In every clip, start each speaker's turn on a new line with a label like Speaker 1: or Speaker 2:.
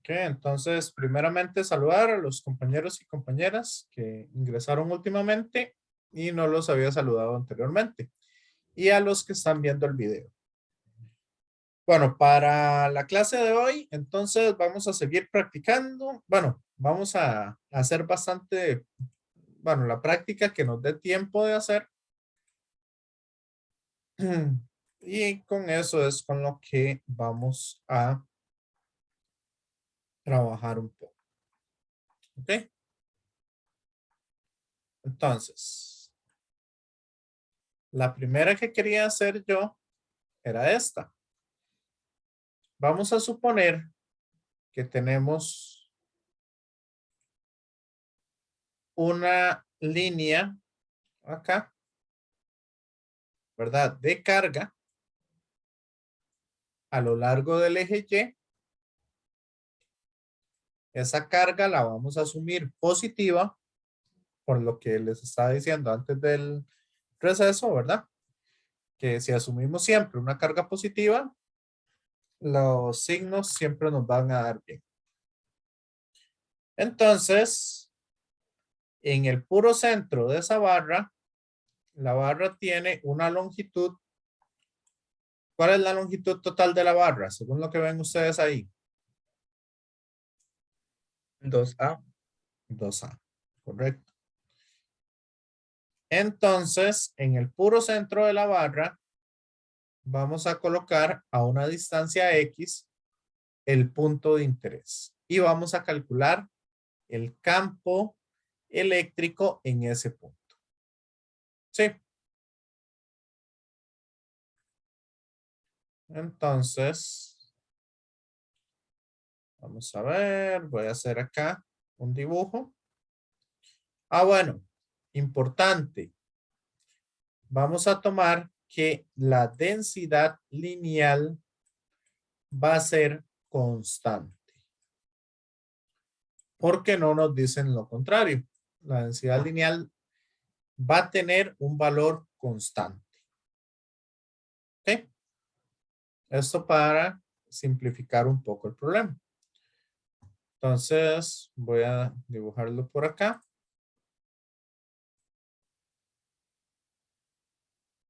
Speaker 1: Ok, entonces, primeramente saludar a los compañeros y compañeras que ingresaron últimamente y no los había saludado anteriormente. Y a los que están viendo el video. Bueno, para la clase de hoy, entonces vamos a seguir practicando. Bueno, vamos a hacer bastante, bueno, la práctica que nos dé tiempo de hacer. Y con eso es con lo que vamos a trabajar un poco. ¿Ok? Entonces, la primera que quería hacer yo era esta. Vamos a suponer que tenemos una línea acá, ¿verdad? De carga a lo largo del eje Y. Esa carga la vamos a asumir positiva por lo que les estaba diciendo antes del receso, ¿verdad? Que si asumimos siempre una carga positiva, los signos siempre nos van a dar bien. Entonces, en el puro centro de esa barra, la barra tiene una longitud. ¿Cuál es la longitud total de la barra? Según lo que ven ustedes ahí.
Speaker 2: 2A.
Speaker 1: 2A, correcto. Entonces, en el puro centro de la barra, vamos a colocar a una distancia X el punto de interés. Y vamos a calcular el campo eléctrico en ese punto. ¿Sí? Entonces, vamos a ver, voy a hacer acá un dibujo. Ah, bueno, importante. Vamos a tomar que la densidad lineal va a ser constante. Porque no nos dicen lo contrario. La densidad lineal va a tener un valor constante. ¿Ok? Esto para simplificar un poco el problema. Entonces, voy a dibujarlo por acá.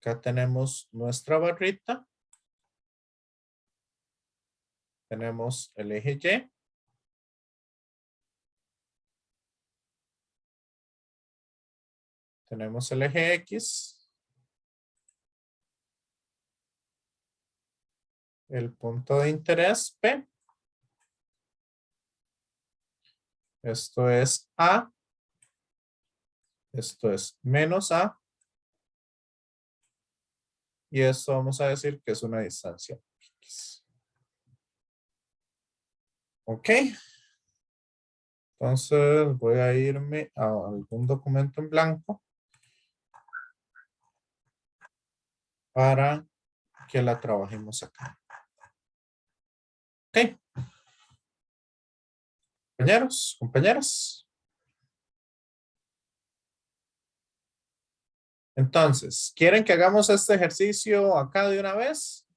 Speaker 1: Acá tenemos nuestra barrita. Tenemos el eje Y. Tenemos el eje X. El punto de interés P. Esto es A. Esto es menos A. Y esto vamos a decir que es una distancia X. Ok. Entonces voy a irme a algún documento en blanco para que la trabajemos acá. Ok. Compañeros, compañeras. Entonces, ¿quieren que hagamos este ejercicio acá de una vez?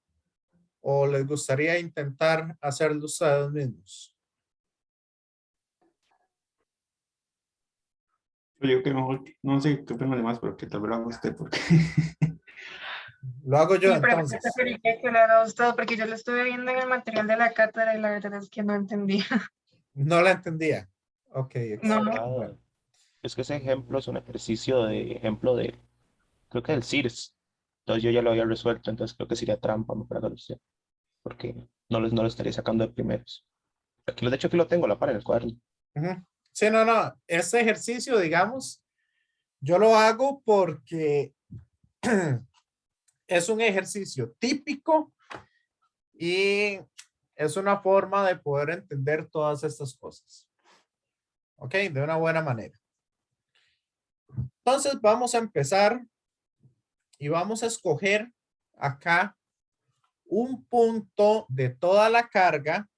Speaker 1: ¿O les gustaría intentar hacerlo ustedes mismos?
Speaker 3: Yo digo que mejor, no sé qué opinan los demás, pero que tal vez lo haga usted porque
Speaker 1: Lo hago yo
Speaker 4: Sí, pero me
Speaker 1: entonces.
Speaker 4: preferiría que lo haga usted porque yo lo estuve viendo en el material de la cátedra y la verdad es que no entendía.
Speaker 1: No la entendía. Ok,
Speaker 4: No,
Speaker 1: excelente.
Speaker 2: Ah,
Speaker 1: Bueno,
Speaker 2: es que ese ejemplo es un ejercicio de ejemplo de, creo que del CIRS. Entonces yo ya lo había resuelto, entonces creo que sería trampa no para usted, porque no lo estaría sacando de primeros. Aquí, de hecho, aquí lo tengo, la para en el cuaderno.
Speaker 1: ujú. Sí, no, no. Este ejercicio, digamos, yo lo hago porque es un ejercicio típico y es una forma de poder entender todas estas cosas. Ok, de una buena manera. Entonces vamos a empezar y vamos a escoger acá un punto de toda la carga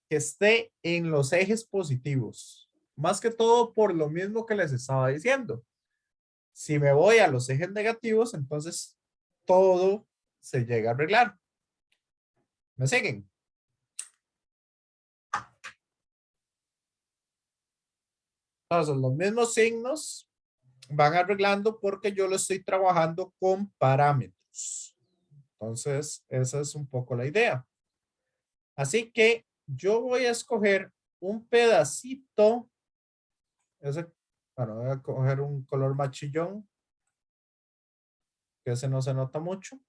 Speaker 1: que esté en los ejes positivos. Más que todo por lo mismo que les estaba diciendo. Si me voy a los ejes negativos, entonces todo se llega a arreglar. ¿Me siguen? Entonces, los mismos signos van arreglando porque yo lo estoy trabajando con parámetros. Entonces, esa es un poco la idea. Así que yo voy a escoger un pedacito. Bueno, voy a coger un color más chillón, que ese no se nota mucho.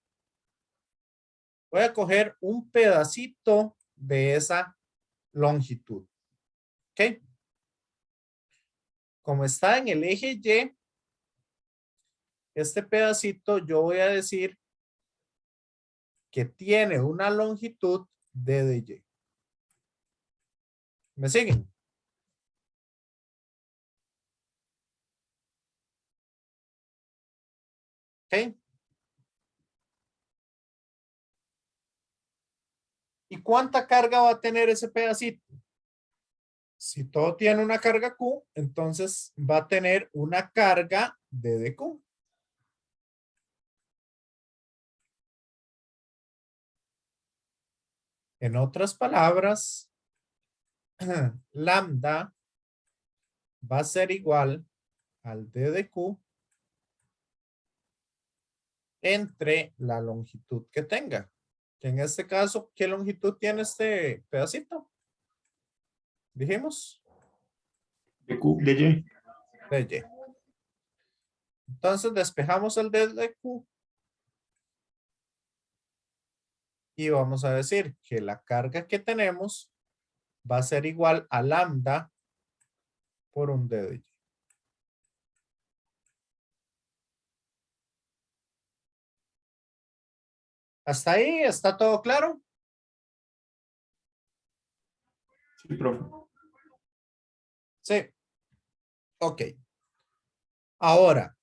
Speaker 1: Voy a coger un pedacito de esa longitud. ¿Ok? Como está en el eje Y, este pedacito yo voy a decir que tiene una longitud de Y. ¿Me siguen? ¿Ok? ¿Y cuánta carga va a tener ese pedacito? Si todo tiene una carga Q, entonces va a tener una carga de dQ. En otras palabras, lambda va a ser igual al d de Q entre la longitud que tenga. Que en este caso, ¿qué longitud tiene este pedacito? Dijimos.
Speaker 3: De Q, de Y.
Speaker 1: De Y. Entonces despejamos el d de Q. Y vamos a decir que la carga que tenemos va a ser igual a lambda por un d de Y. ¿Hasta ahí está todo claro?
Speaker 3: Sí, profe.
Speaker 1: Sí. Ok. Ahora,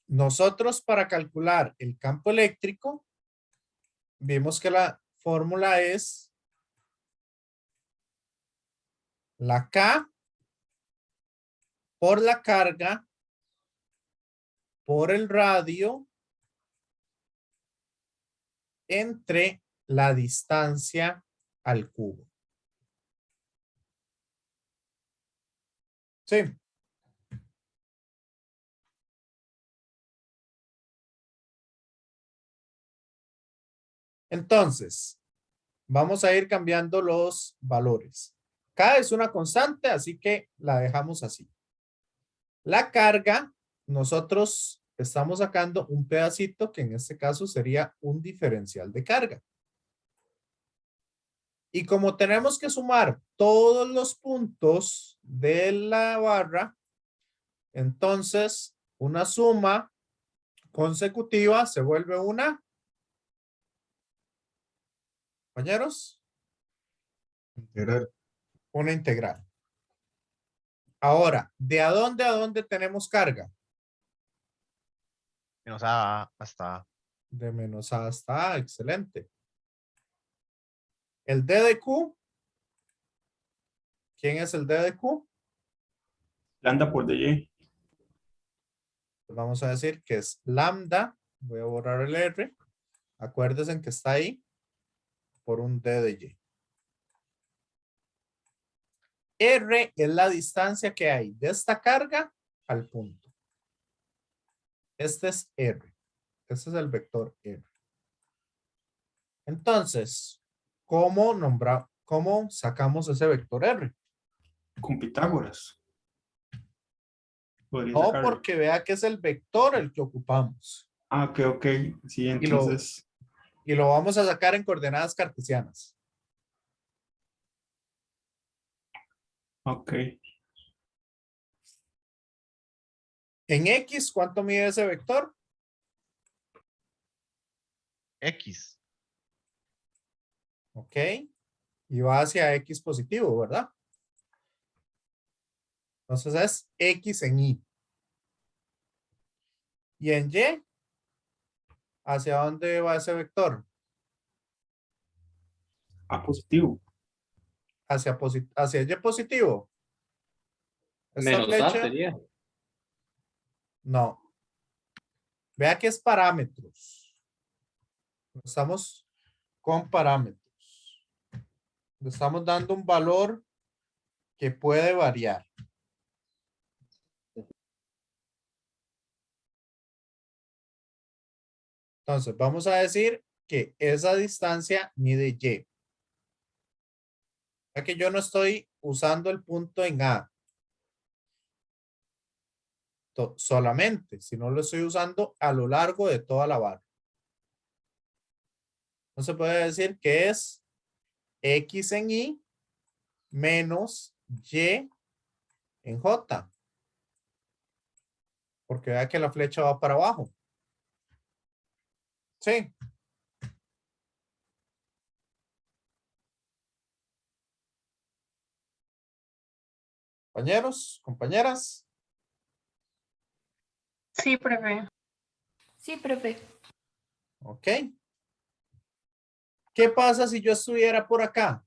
Speaker 1: nosotros para calcular el campo eléctrico, vimos que la fórmula es la K por la carga por el radio entre la distancia al cubo. Sí. Entonces, vamos a ir cambiando los valores. K es una constante, así que la dejamos así. La carga, nosotros estamos sacando un pedacito que en este caso sería un diferencial de carga. Y como tenemos que sumar todos los puntos de la barra, entonces una suma consecutiva se vuelve una, compañeros,
Speaker 5: Integral.
Speaker 1: una integral. Ahora, ¿de a dónde tenemos carga?
Speaker 5: Menos A hasta
Speaker 1: De menos A hasta A, excelente. El D de Q, ¿quién es el D de Q?
Speaker 3: Lambda por de Y.
Speaker 1: Vamos a decir que es lambda, voy a borrar el R, acuérdense que está ahí por un D de Y. R es la distancia que hay de esta carga al punto. Este es R. Este es el vector R. Entonces, ¿cómo sacamos ese vector R?
Speaker 3: Con Pitágoras. Podría
Speaker 1: No,
Speaker 3: sacarlo.
Speaker 1: porque vea que es el vector el que ocupamos.
Speaker 3: Ah, ok, ok. Sí, entonces.
Speaker 1: Y lo vamos a sacar en coordenadas cartesianas.
Speaker 3: Ok.
Speaker 1: En X, ¿cuánto mide ese vector?
Speaker 5: X.
Speaker 1: Ok. Y va hacia X positivo, ¿verdad? Entonces es X en Y. Y en Y, ¿hacia dónde va ese vector?
Speaker 3: A positivo.
Speaker 1: Hacia Y positivo. Esta
Speaker 6: Menos A
Speaker 1: flecha,
Speaker 6: sería.
Speaker 1: no. Vea que es parámetros. Estamos con parámetros. Le estamos dando un valor que puede variar. Entonces, vamos a decir que esa distancia mide Y. Ya que yo no estoy usando el punto en A solamente, sino lo estoy usando a lo largo de toda la barra. Entonces puede decir que es X en Y menos Y en J. Porque vea que la flecha va para abajo. Sí. Compañeros, compañeras.
Speaker 4: Sí, profe.
Speaker 6: Sí, profe.
Speaker 1: Ok. ¿Qué pasa si yo estuviera por acá?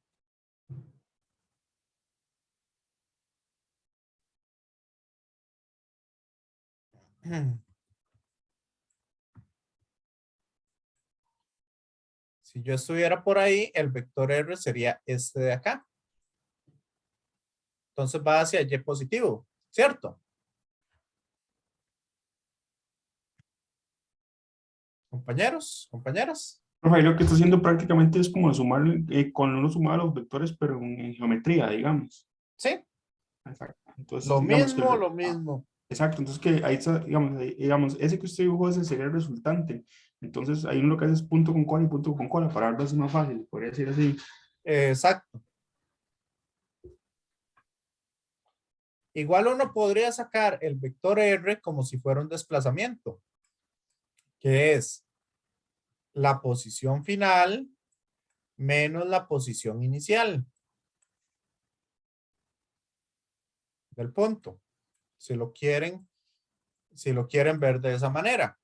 Speaker 1: Si yo estuviera por ahí, el vector R sería este de acá. Entonces va hacia Y positivo, ¿cierto? Compañeros, compañeras.
Speaker 3: Profe, ahí lo que está haciendo prácticamente es como sumar, con uno sumar los vectores, pero en geometría, digamos.
Speaker 1: Sí,
Speaker 3: Exacto. Entonces,
Speaker 1: lo
Speaker 3: digamos que...
Speaker 1: mismo, lo mismo.
Speaker 3: exacto, entonces que ahí está, digamos, ese que usted dibujó ese sería el resultante. Entonces, ahí uno lo que hace es punto con cola y punto con cola, para darlo así más fácil, podría decir así.
Speaker 1: Exacto. Igual uno podría sacar el vector R como si fuera un desplazamiento, que es la posición final menos la posición inicial del punto. Si lo quieren ver de esa manera.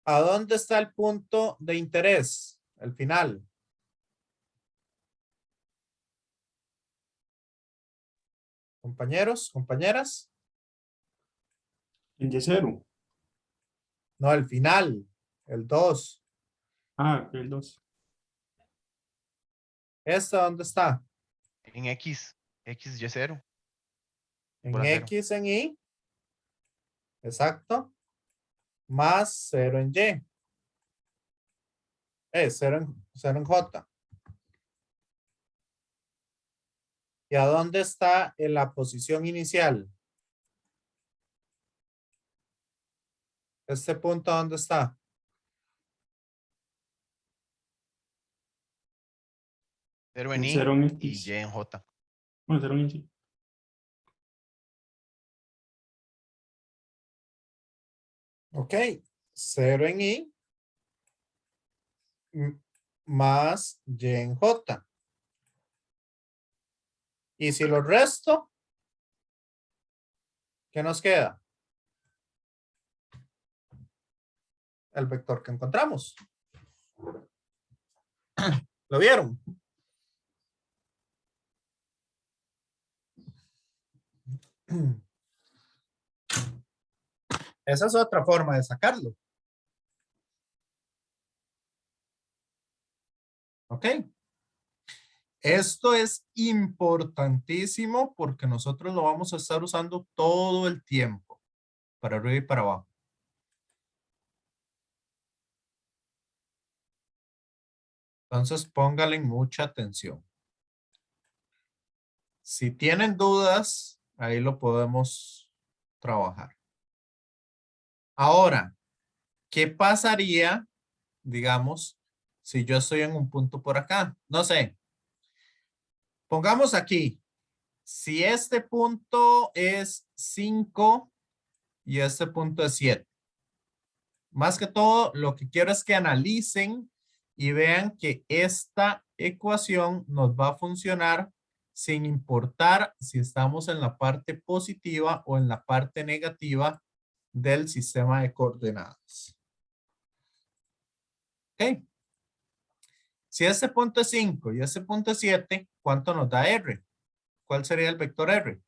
Speaker 1: ¿A dónde está el punto de interés? El final. Compañeros, compañeras.
Speaker 3: En Y0.
Speaker 1: No, el final. El 2.
Speaker 3: Ah, el 2.
Speaker 1: ¿Este dónde está?
Speaker 5: En X. X, Y0.
Speaker 1: En
Speaker 5: Bola cero.
Speaker 1: X en Y. Exacto. Más 0 en Y. 0 en J. ¿Y a dónde está en la posición inicial? Este punto, ¿dónde está?
Speaker 5: Cero en
Speaker 3: En
Speaker 5: Y
Speaker 3: 0 en
Speaker 5: y
Speaker 3: X.
Speaker 5: Y en J.
Speaker 3: Bueno, 0 en Y.
Speaker 1: Ok. 0 en Y. Más Y en J. Y si lo resto, ¿qué nos queda? El vector que encontramos. ¿Lo vieron? Esa es otra forma de sacarlo. ¿Ok? Esto es importantísimo porque nosotros lo vamos a estar usando todo el tiempo, para arriba y para abajo. Entonces, póngale mucha atención. Si tienen dudas, ahí lo podemos trabajar. Ahora, ¿qué pasaría, digamos, si yo estoy en un punto por acá? No sé. Pongamos aquí, si este punto es 5 y este punto es 7. Más que todo, lo que quiero es que analicen y vean que esta ecuación nos va a funcionar sin importar si estamos en la parte positiva o en la parte negativa del sistema de coordenadas. ¿Ok? Si este punto es 5 y este punto es 7, ¿cuánto nos da R? ¿Cuál sería el vector R?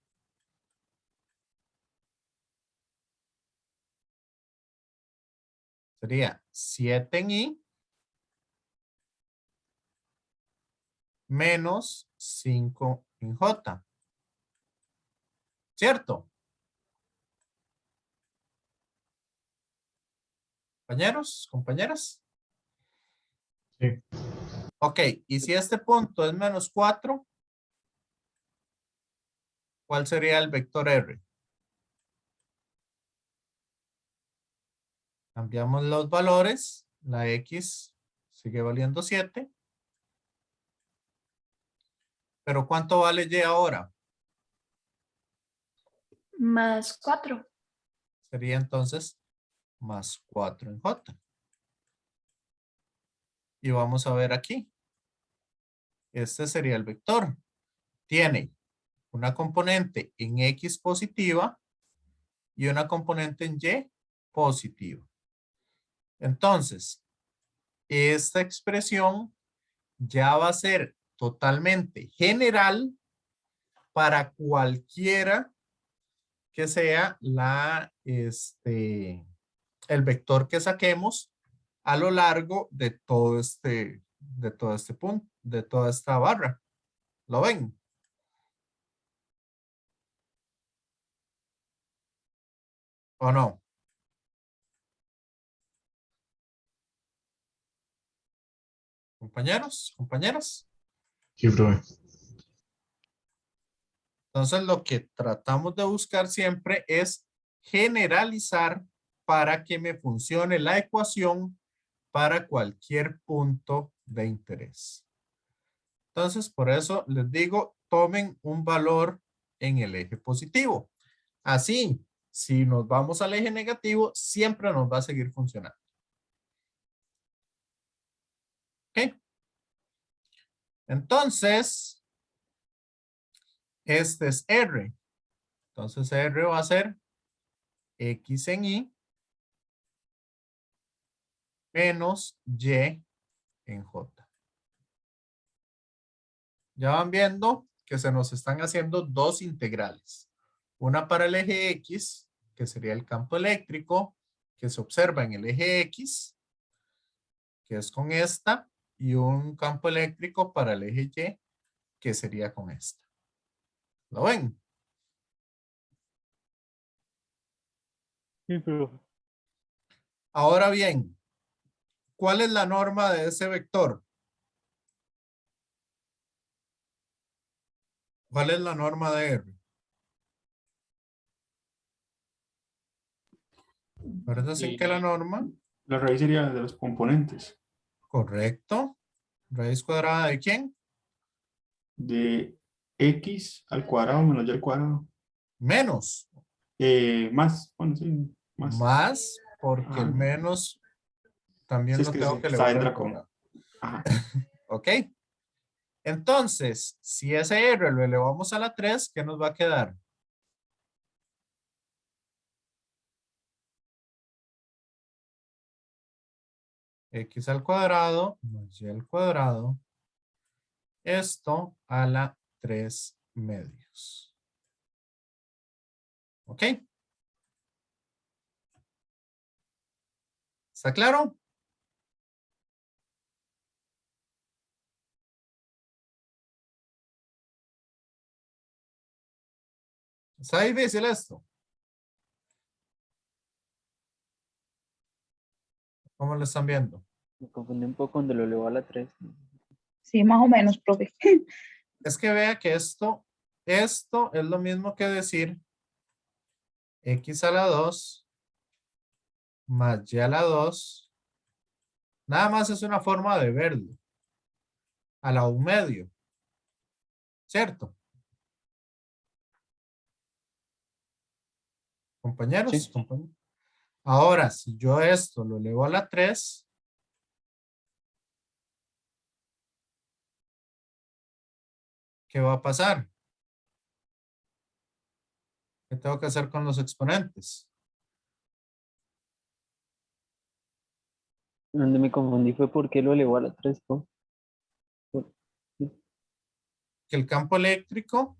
Speaker 1: Sería 7 en Y menos 5 en J. ¿Cierto? Compañeros, compañeras.
Speaker 7: Sí.
Speaker 1: Ok, y si este punto es menos 4, ¿cuál sería el vector R? Cambiamos los valores. La X sigue valiendo 7. Pero ¿cuánto vale Y ahora?
Speaker 6: Más 4.
Speaker 1: Sería entonces más 4 en J. Y vamos a ver aquí. Este sería el vector. Tiene una componente en X positiva y una componente en Y positiva. Entonces, esta expresión ya va a ser totalmente general para cualquiera que sea el vector que saquemos a lo largo de todo este punto, de toda esta barra. ¿Lo ven? ¿O no? Compañeros, compañeras.
Speaker 7: Sí, profe.
Speaker 1: Entonces, lo que tratamos de buscar siempre es generalizar para que me funcione la ecuación para cualquier punto de interés. Entonces, por eso les digo, tomen un valor en el eje positivo. Así, si nos vamos al eje negativo, siempre nos va a seguir funcionando. ¿Ok? Entonces, este es R. Entonces, R va a ser X en Y menos Y en J. Ya van viendo que se nos están haciendo dos integrales. Una para el eje X, que sería el campo eléctrico, que se observa en el eje X, que es con esta, y un campo eléctrico para el eje Y, que sería con esta. ¿Lo ven?
Speaker 2: Sí, profe.
Speaker 1: Ahora bien, ¿cuál es la norma de ese vector? ¿Cuál es la norma de R? Acuérdense que la norma,
Speaker 3: La raíz sería de los componentes
Speaker 1: correcto. ¿Raíz cuadrada de quién?
Speaker 3: de x al cuadrado menos y al cuadrado.
Speaker 1: Menos.
Speaker 3: Más, bueno, sí, más.
Speaker 1: Más, porque el
Speaker 3: Ajá.
Speaker 1: menos
Speaker 3: Sí,
Speaker 1: también
Speaker 3: es
Speaker 1: lo
Speaker 3: que
Speaker 1: tengo que
Speaker 3: está
Speaker 1: elevar al
Speaker 3: entra con.
Speaker 1: cuadrado.
Speaker 3: Ajá.
Speaker 1: ¿Ok? Entonces, si ese R lo elevamos a la 3, ¿qué nos va a quedar? X al cuadrado más Y al cuadrado. Esto a la 3 medios. ¿Ok? ¿Está claro? ¿Está difícil esto? ¿Cómo lo están viendo?
Speaker 8: Me confundí un poco cuando lo elevó a la 3.
Speaker 9: Sí, más o menos, profe.
Speaker 1: Es que vea que esto es lo mismo que decir X a la 2 más Y a la 2. Nada más es una forma de verlo. A la 1 medio. ¿Cierto? Compañeros,
Speaker 8: Sí.
Speaker 1: Ahora, si yo esto lo elevo a la 3, ¿qué va a pasar? ¿Qué tengo que hacer con los exponentes?
Speaker 8: Donde me confundí fue por qué lo elevó a la 3.
Speaker 1: Que el campo eléctrico,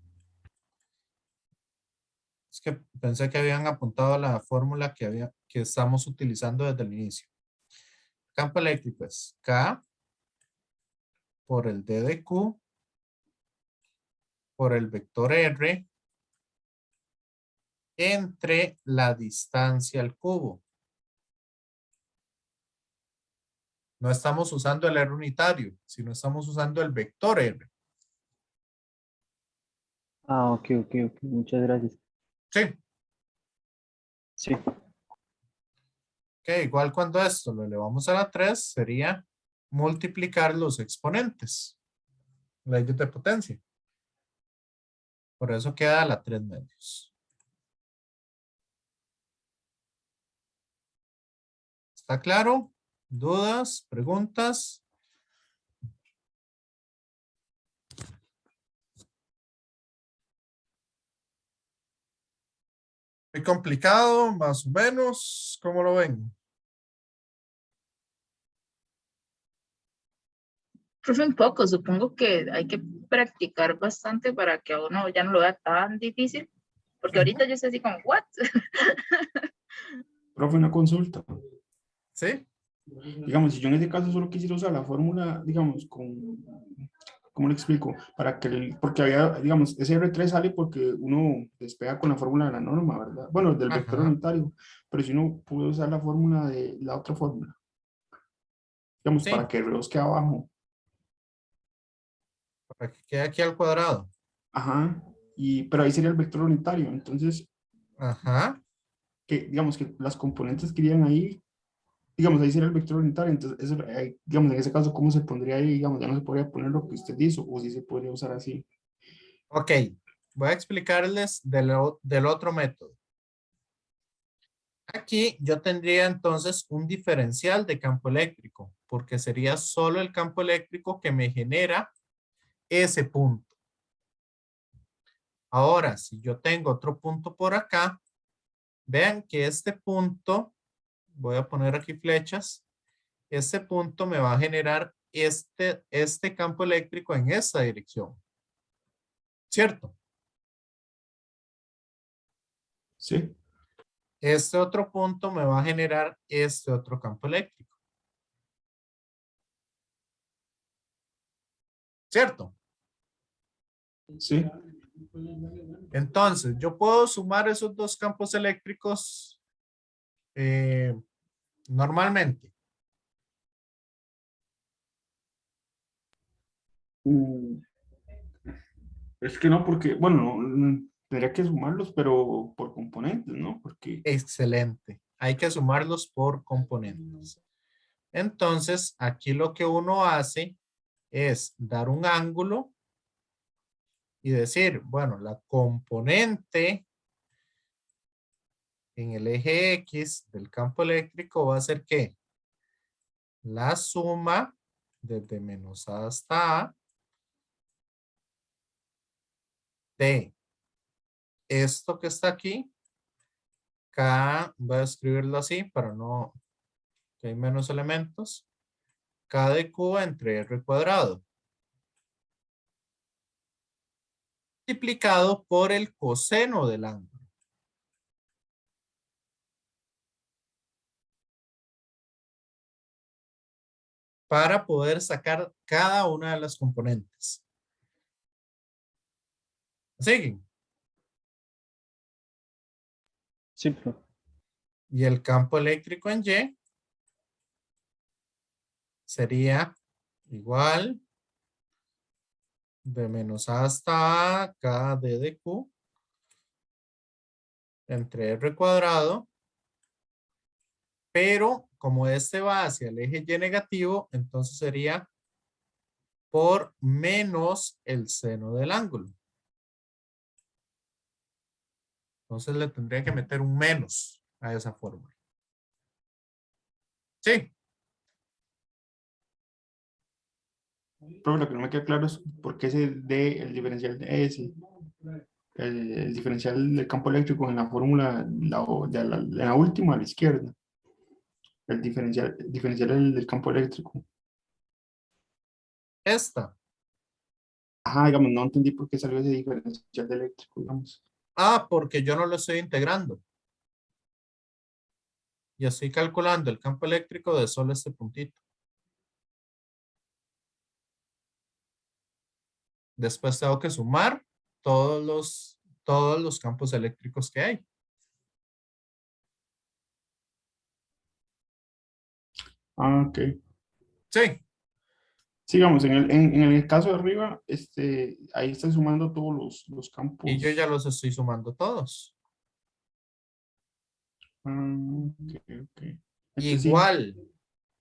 Speaker 1: es que pensé que habían apuntado la fórmula que estamos utilizando desde el inicio. Campo eléctrico es K por el D de Q por el vector R entre la distancia al cubo. No estamos usando el R unitario, sino estamos usando el vector R.
Speaker 8: Ah, ok, ok, ok. Muchas gracias.
Speaker 1: Sí.
Speaker 8: Sí.
Speaker 1: Ok, igual cuando esto lo elevamos a la 3 sería multiplicar los exponentes. Leyes de potencia. Por eso queda la 3 medios. ¿Está claro? ¿Dudas? ¿Preguntas? ¿Muy complicado? ¿Más o menos? ¿Cómo lo ven?
Speaker 9: Profe, un poco, supongo que hay que practicar bastante para que a uno ya no lo vea tan difícil, porque ahorita yo estoy así como, ¿what?
Speaker 3: Profe, una consulta.
Speaker 1: ¿Sí?
Speaker 3: Digamos, si yo en este caso solo quisiera usar la fórmula, digamos, ¿cómo le explico? Para que, porque había, digamos, ese R3 sale porque uno despega con la fórmula de la norma, ¿verdad? Bueno, del vector
Speaker 1: Ajá.
Speaker 3: unitario, pero si uno puede usar la fórmula de la otra fórmula, digamos, para
Speaker 1: Sí,
Speaker 3: que el R2 quede abajo.
Speaker 1: para que quede aquí al cuadrado.
Speaker 3: Ajá, pero ahí sería el vector unitario, entonces,
Speaker 1: Ajá.
Speaker 3: que, digamos, que las componentes que irían ahí, digamos, ahí sería el vector unitario, entonces, eso, digamos, en ese caso, ¿cómo se pondría ahí? Digamos, ya no se podría poner lo que usted hizo, o si se podría usar así.
Speaker 1: Ok. Voy a explicarles del otro método. Aquí yo tendría entonces un diferencial de campo eléctrico, porque sería solo el campo eléctrico que me genera ese punto. Ahora, si yo tengo otro punto por acá, vean que este punto, voy a poner aquí flechas, este punto me va a generar este campo eléctrico en esta dirección. ¿Cierto?
Speaker 3: Sí,
Speaker 1: Este otro punto me va a generar este otro campo eléctrico. ¿Cierto?
Speaker 3: sí,
Speaker 1: Entonces, yo puedo sumar esos dos campos eléctricos normalmente.
Speaker 3: Mm, es que no, porque, bueno, tendría que sumarlos, pero por componentes, ¿no? Porque,
Speaker 1: Excelente. Hay que sumarlos por componentes. Entonces, aquí lo que uno hace es dar un ángulo y decir, bueno, la componente en el eje X del campo eléctrico va a ser ¿qué? La suma desde menos A hasta A de esto que está aquí. K, voy a escribirlo así para no, que hay menos elementos. K de Q entre R cuadrado. Multiplicado por el coseno del ángulo. Para poder sacar cada una de las componentes. ¿Siguen?
Speaker 8: Sí, profe.
Speaker 1: Y el campo eléctrico en Y sería igual de menos A hasta A, K de Q entre R cuadrado. Pero como este va hacia el eje Y negativo, entonces sería por menos el seno del ángulo. Entonces le tendría que meter un menos a esa fórmula. Sí,
Speaker 3: pero lo que no me queda claro es por qué ese D, el diferencial de S, el diferencial del campo eléctrico en la fórmula, en la última a la izquierda, el diferencial del campo eléctrico.
Speaker 1: esta.
Speaker 3: Ajá, digamos, no entendí por qué salió ese diferencial de eléctrico, digamos.
Speaker 1: Ah, porque yo no lo estoy integrando. Y estoy calculando el campo eléctrico de solo este puntito. Después tengo que sumar todos los campos eléctricos que hay.
Speaker 3: Ah, ok.
Speaker 1: Sí,
Speaker 3: Sigamos, en el caso de arriba, ahí están sumando todos los campos.
Speaker 1: y yo ya los estoy sumando todos.
Speaker 3: Ok, ok. Entonces, sí.
Speaker 1: Igual,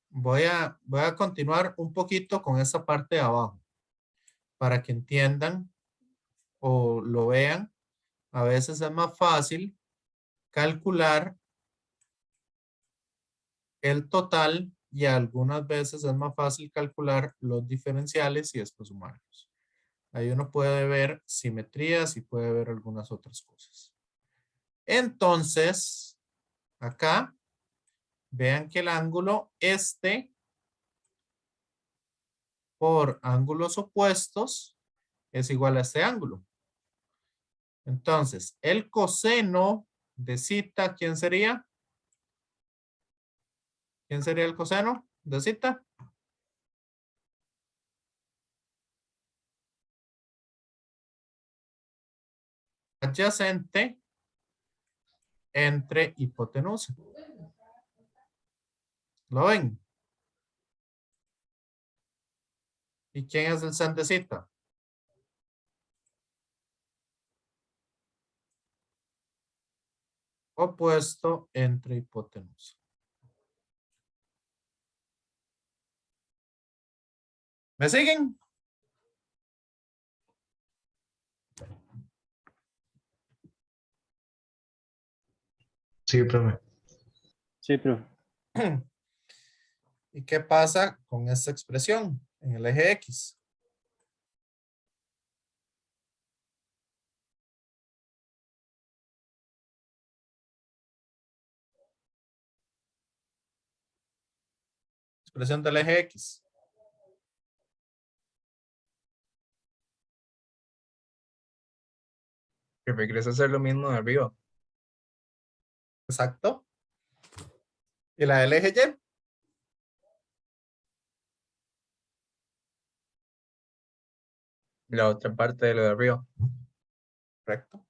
Speaker 1: voy a continuar un poquito con esa parte de abajo para que entiendan o lo vean. A veces es más fácil calcular el total y algunas veces es más fácil calcular los diferenciales y después sumarlos. Ahí uno puede ver simetrías y puede ver algunas otras cosas. Entonces, acá, vean que el ángulo por ángulos opuestos es igual a este ángulo. Entonces, el coseno de zeta, ¿quién sería? ¿Quién sería el coseno de zeta? Adyacente entre hipotenusa. ¿Lo ven? ¿Y quién es el sen de zeta? Opuesto entre hipotenusa. ¿Me siguen?
Speaker 7: Sí, profe.
Speaker 8: Sí, profe.
Speaker 1: ¿Y qué pasa con esta expresión en el eje X? Expresión del eje X.
Speaker 10: Que regresa a ser lo mismo de arriba.
Speaker 1: Exacto. ¿Y la del eje Y?
Speaker 10: La otra parte de lo de arriba.
Speaker 1: Correcto.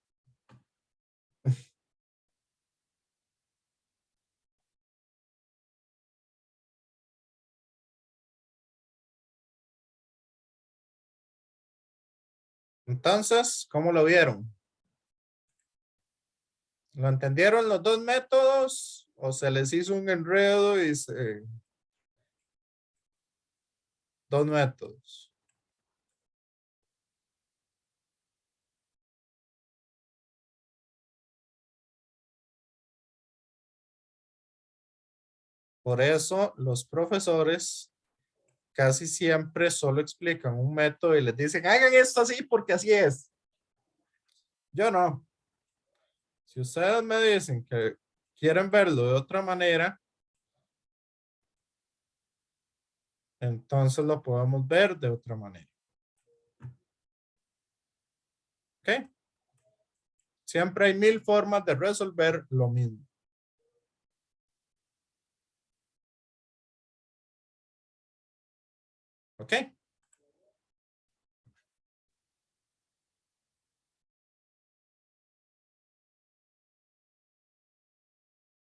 Speaker 1: Entonces, ¿cómo lo vieron? ¿Lo entendieron los dos métodos? ¿O se les hizo un enredo y dos métodos? Por eso los profesores casi siempre solo explican un método y les dicen, hagan esto así porque así es. Yo no. Si ustedes me dicen que quieren verlo de otra manera, entonces lo podemos ver de otra manera. ¿Ok? Siempre hay 1000 formas de resolver lo mismo. ¿Ok?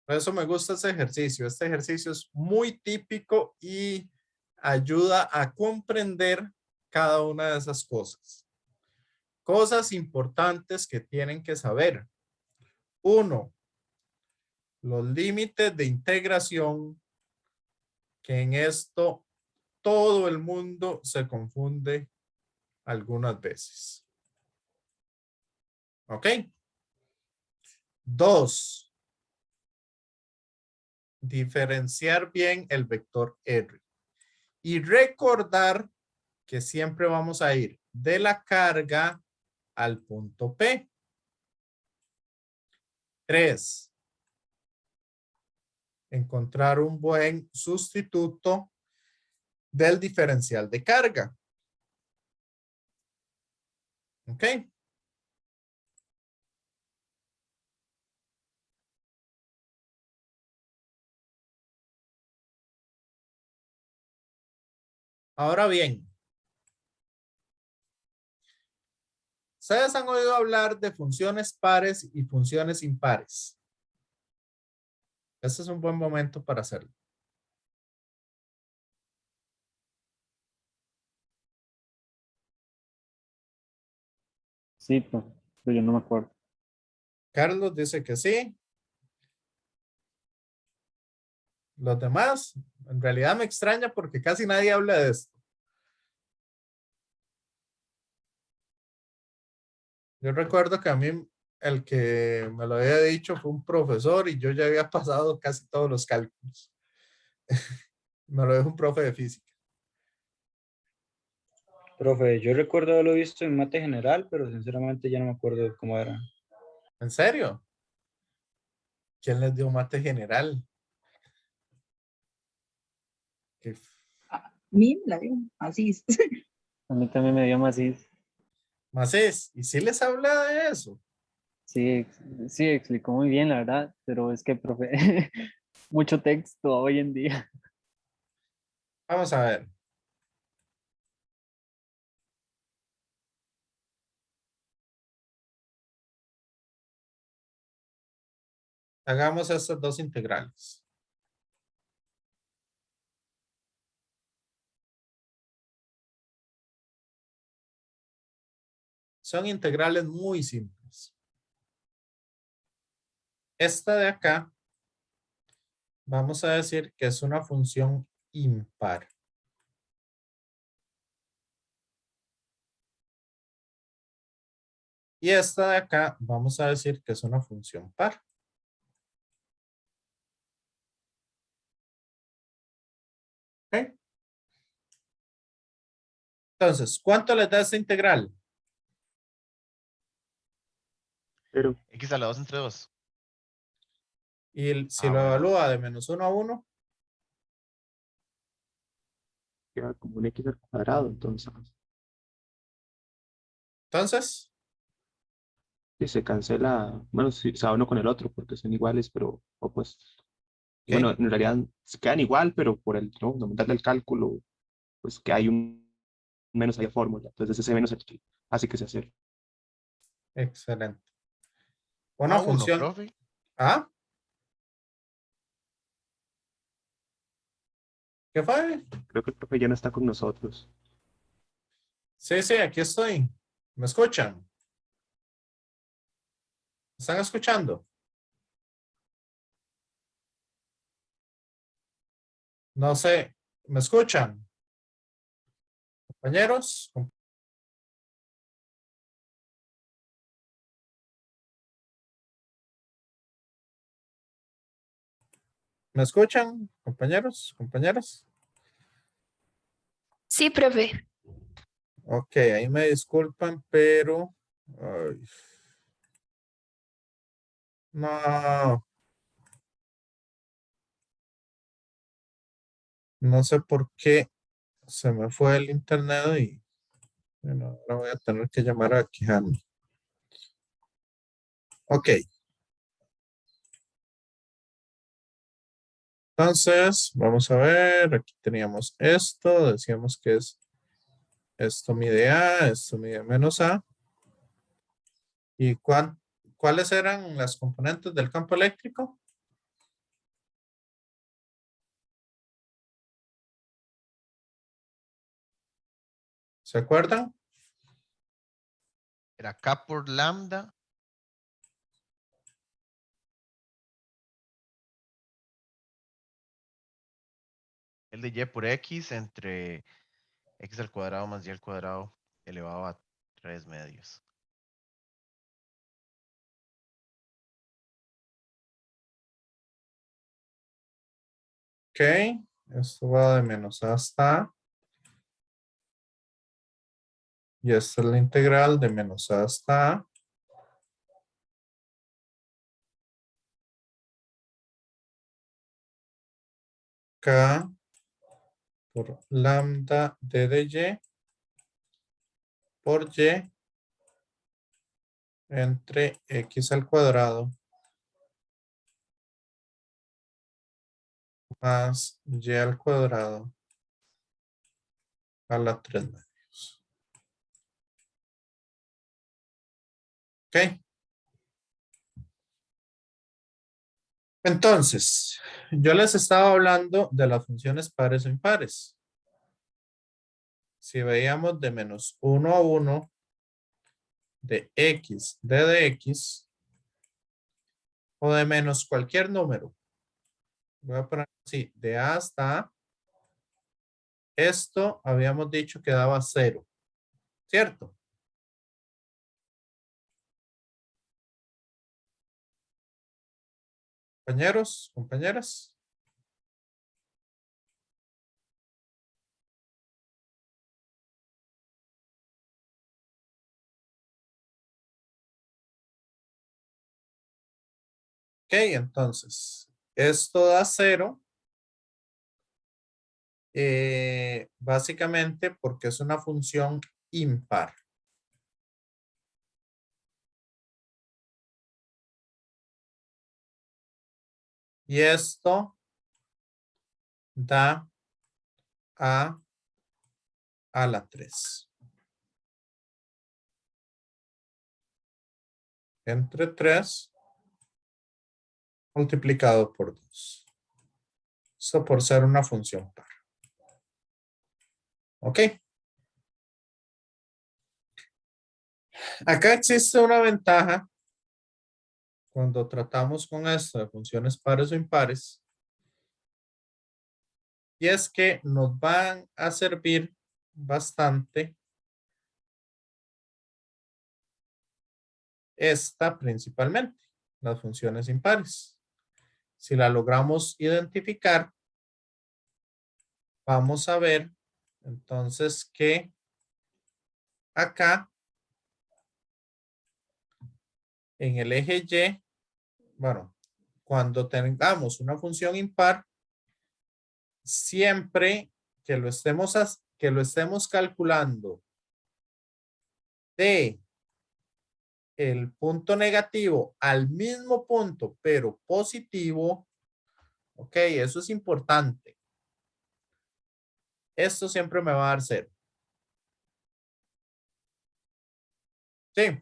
Speaker 1: Por eso me gusta este ejercicio. Este ejercicio es muy típico y ayuda a comprender cada una de esas cosas. Cosas importantes que tienen que saber. 1. Los límites de integración, que en esto todo el mundo se confunde algunas veces. ¿Ok? 2. Diferenciar bien el vector R. Y recordar que siempre vamos a ir de la carga al punto P. 3. Encontrar un buen sustituto del diferencial de carga. ¿Ok? Ahora bien, ustedes han oído hablar de funciones pares y funciones impares. Este es un buen momento para hacerlo.
Speaker 8: Sí, profe, pero yo no me acuerdo.
Speaker 1: Carlos dice que sí. Los demás, en realidad me extraña porque casi nadie habla de esto. Yo recuerdo que a mí el que me lo había dicho fue un profesor y yo ya había pasado casi todos los cálculos. Me lo dijo un profe de física.
Speaker 11: Profe, yo recuerdo haberlo visto en mate general, pero sinceramente ya no me acuerdo de cómo era.
Speaker 1: ¿En serio? ¿Quién les dio mate general? ¿Qué
Speaker 9: Mí, la digo, así es.
Speaker 8: A mí también me dio maciz.
Speaker 1: más es? ¿Y si les habla de eso?
Speaker 8: Sí, sí, explicó muy bien, la verdad, pero es que, profe, mucho texto hoy en día.
Speaker 1: Vamos a ver. Hagamos estas dos integrales. Son integrales muy simples. Esta de acá, vamos a decir que es una función impar. Y esta de acá, vamos a decir que es una función par. ¿Ok? Entonces, ¿cuánto les da esta integral?
Speaker 2: Pero
Speaker 5: X a la 2 entre 2.
Speaker 1: Y si
Speaker 5: Ah,
Speaker 1: lo
Speaker 5: bueno.
Speaker 1: evalúa de -1 a 1,
Speaker 2: queda como un X al cuadrado, entonces.
Speaker 1: entonces,
Speaker 2: Si se cancela, bueno, si se va uno con el otro porque son iguales, pero, o pues, bueno,
Speaker 1: ¿ok?
Speaker 2: en realidad se quedan igual, pero por el, ¿no? Aumentar del cálculo, pues que hay un menos ahí de fórmula. Entonces ese menos el que hace que se hace.
Speaker 1: Excelente.
Speaker 5: A
Speaker 1: Una
Speaker 5: 1,
Speaker 1: función,
Speaker 5: profe.
Speaker 1: ¿ah? ¿Qué fue?
Speaker 2: Creo que el profe ya no está con nosotros.
Speaker 1: Sí, sí, aquí estoy. ¿Me escuchan? ¿Me están escuchando? No sé, ¿me escuchan? Compañeros, ¿me escuchan? Compañeros, compañeras.
Speaker 6: Sí, profe.
Speaker 1: Ok, ahí me disculpan, pero... ay, no, no sé por qué se me fue el internet y bueno, ahora voy a tener que llamar a quejarme. Ok, entonces vamos a ver, aquí teníamos esto, decíamos que es esto mide A, esto mide menos A. ¿Y cuáles eran las componentes del campo eléctrico? ¿Se acuerdan?
Speaker 5: Era K por lambda. El de Y por X entre X al cuadrado más Y al cuadrado elevado a 3 medios.
Speaker 1: Ok, esto va de menos A hasta A. Y esta es la integral de menos A hasta A. K por lambda D de Y por Y entre X al cuadrado más Y al cuadrado a la 3 medios. Ok. Entonces, yo les estaba hablando de las funciones pares o impares. Si veíamos de -1 a 1, de x de x o de menos cualquier número. Voy a poner así, de a hasta a. Esto habíamos dicho que daba 0, ¿cierto? Compañeros, compañeras. Ok, entonces, esto da 0. Básicamente porque es una función impar. Y esto da a la 3. Entre 3 multiplicado por 2. Esto por ser una función par. ¿Ok? Acá existe una ventaja cuando tratamos con esto de funciones pares o impares. Y es que nos van a servir bastante esta principalmente, las funciones impares. Si la logramos identificar, vamos a ver entonces que acá en el eje Y, bueno, cuando tengamos una función impar, siempre que lo estemos calculando de el punto negativo al mismo punto, pero positivo, ok, eso es importante. Esto siempre me va a dar 0. Sí.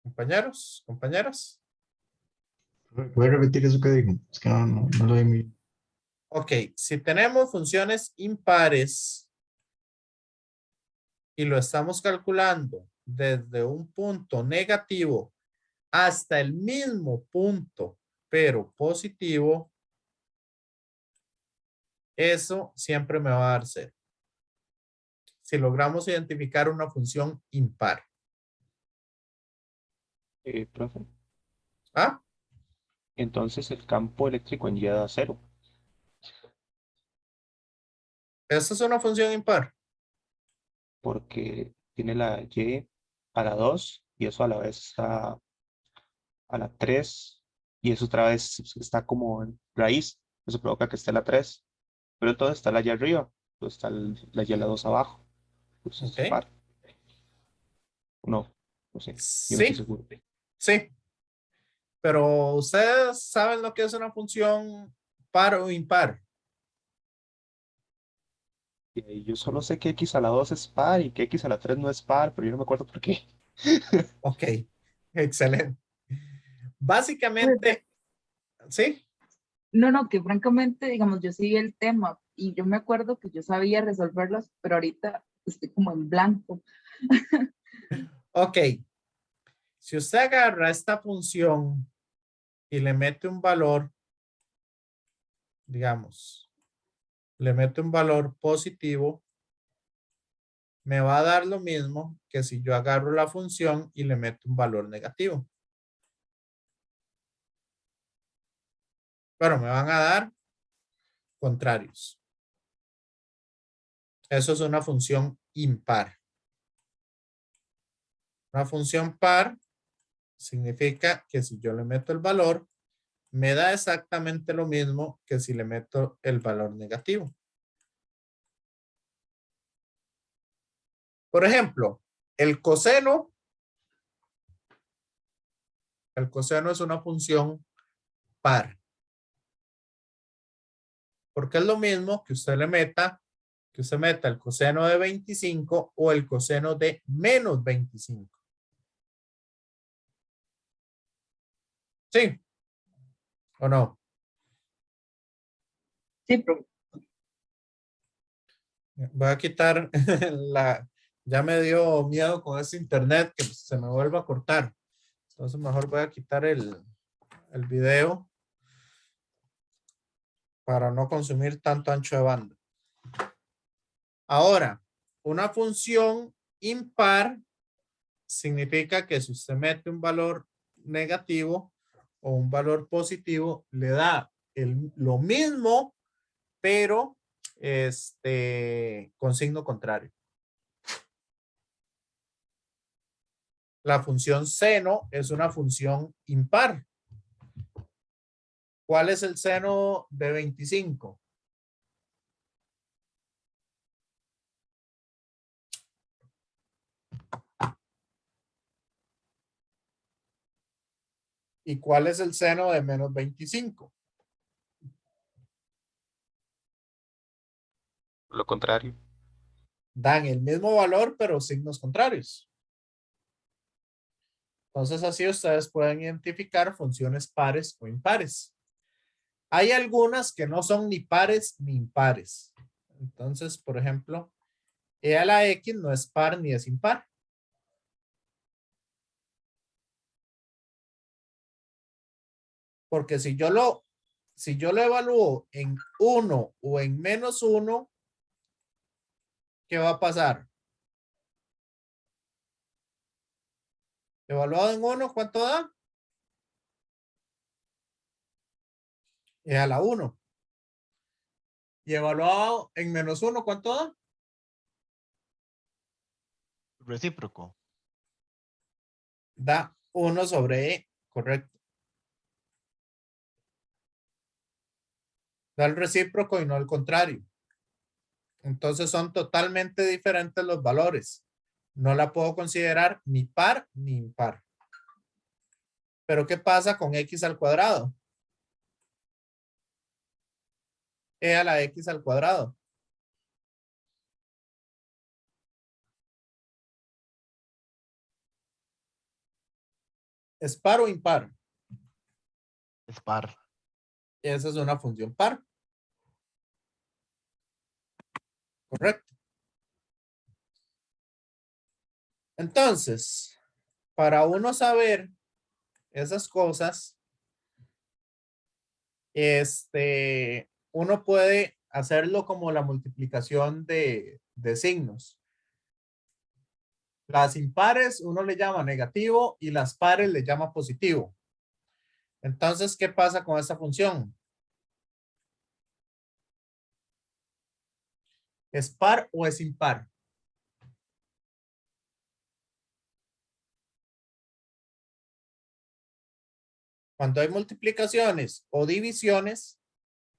Speaker 1: Compañeros, compañeras.
Speaker 7: ¿Puede repetir eso que dijo? Es que no lo vi muy bien.
Speaker 1: Ok, si tenemos funciones impares y lo estamos calculando desde un punto negativo hasta el mismo punto, pero positivo, eso siempre me va a dar 0. Si logramos identificar una función impar.
Speaker 2: Profe,
Speaker 1: ¿Ah?
Speaker 2: entonces el campo eléctrico en Y da 0.
Speaker 1: Esta es una función impar.
Speaker 2: Porque tiene la Y a la 2 y eso a la vez está a la 3 y eso otra vez está como en raíz. Eso provoca que esté la 3. Pero entonces está la Y arriba, entonces está la Y a la 2 abajo. Entonces es
Speaker 1: Ok.
Speaker 2: par. No, no sé, yo no estoy
Speaker 1: Sí,
Speaker 2: seguro.
Speaker 1: sí. Pero ustedes saben lo que es una función par o impar.
Speaker 2: Y yo solo sé que X a la 2 es par y que X a la 3 no es par, pero yo no me acuerdo por qué.
Speaker 1: Ok, excelente.
Speaker 9: Profe,
Speaker 1: Básicamente, sí.
Speaker 9: no, no, que francamente, digamos, yo sí vi el tema y yo me acuerdo que yo sabía resolverlos, pero ahorita estoy como en blanco.
Speaker 1: Ok. Si usted agarra esta función y le mete un valor, digamos, le mete un valor positivo, me va a dar lo mismo que si yo agarro la función y le meto un valor negativo. Pero me van a dar contrarios. Eso es una función impar. Una función par significa que si yo le meto el valor, me da exactamente lo mismo que si le meto el valor negativo. Por ejemplo, el coseno es una función par. Porque es lo mismo que usted meta el coseno de 25 o el coseno de menos 25. ¿Sí? ¿O no?
Speaker 9: Sí, profe.
Speaker 1: Voy a quitar la... Ya me dio miedo con este internet que se me vuelva a cortar. Entonces mejor voy a quitar el video para no consumir tanto ancho de banda. Ahora, una función impar significa que si usted mete un valor negativo o un valor positivo, le da lo mismo, pero con signo contrario. La función seno es una función impar. ¿Cuál es el seno de 25? ¿Y cuál es el seno de menos 25?
Speaker 2: Lo contrario.
Speaker 1: Dan el mismo valor, pero signos contrarios. Entonces así ustedes pueden identificar funciones pares o impares. Hay algunas que no son ni pares ni impares. Entonces, por ejemplo, e a la x no es par ni es impar. Porque si yo lo evalúo en 1 o en menos 1, ¿qué va a pasar? Evaluado en 1, ¿cuánto da? E a la 1. Y evaluado en menos 1, ¿cuánto da?
Speaker 5: Recíproco.
Speaker 1: Da 1 sobre e, correcto. Da el recíproco y no el contrario. Entonces son totalmente diferentes los valores. No la puedo considerar ni par ni impar. Pero ¿qué pasa con x al cuadrado? E a la x al cuadrado. ¿Es par o impar?
Speaker 5: Es par.
Speaker 1: Esa es una función par. Correcto. Entonces, para uno saber esas cosas, uno puede hacerlo como la multiplicación de signos. Las impares uno le llama negativo y las pares le llama positivo. Entonces, ¿qué pasa con esta función? ¿Es par o es impar? Cuando hay multiplicaciones o divisiones,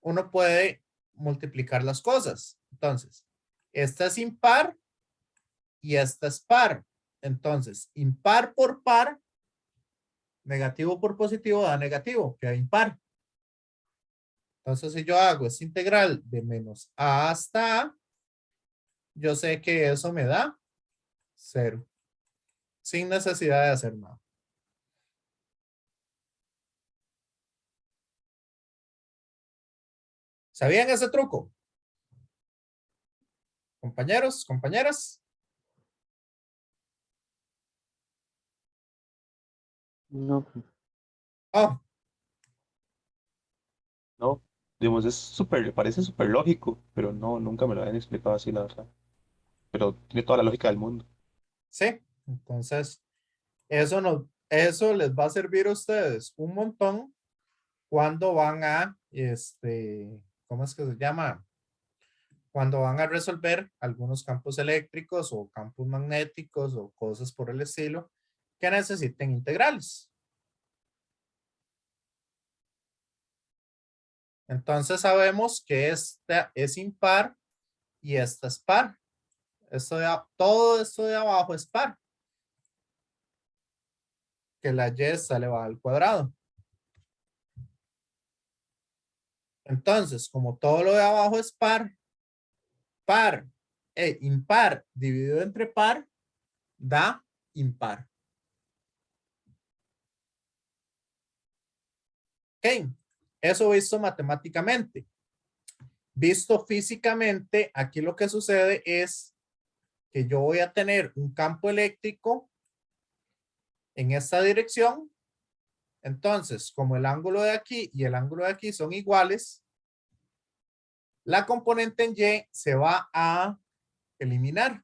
Speaker 1: uno puede multiplicar las cosas. Entonces, esta es impar y esta es par. Entonces, impar por par, negativo por positivo da negativo, queda impar. Entonces, si yo hago esta integral de menos a hasta a, yo sé que eso me da 0. Sin necesidad de hacer nada. ¿Sabían ese truco? Compañeros, compañeras.
Speaker 8: No,
Speaker 2: Ah, no, digamos, es súper, parece súper lógico, pero no, nunca me lo habían explicado así, la verdad. Pero tiene toda la lógica del mundo.
Speaker 1: Sí. Entonces, eso les va a servir a ustedes un montón cuando van a, ¿cómo es que se llama? Cuando van a resolver algunos campos eléctricos o campos magnéticos o cosas por el estilo que necesiten integrales. Entonces sabemos que esta es impar y esta es par. Todo esto de abajo es par. Que la y se elevada al cuadrado. Entonces, como todo lo de abajo es par e impar dividido entre par, da impar. Ok, eso visto matemáticamente. visto físicamente, aquí lo que sucede es que yo voy a tener un campo eléctrico en esta dirección. Entonces, como el ángulo de aquí y el ángulo de aquí son iguales, la componente en Y se va a eliminar.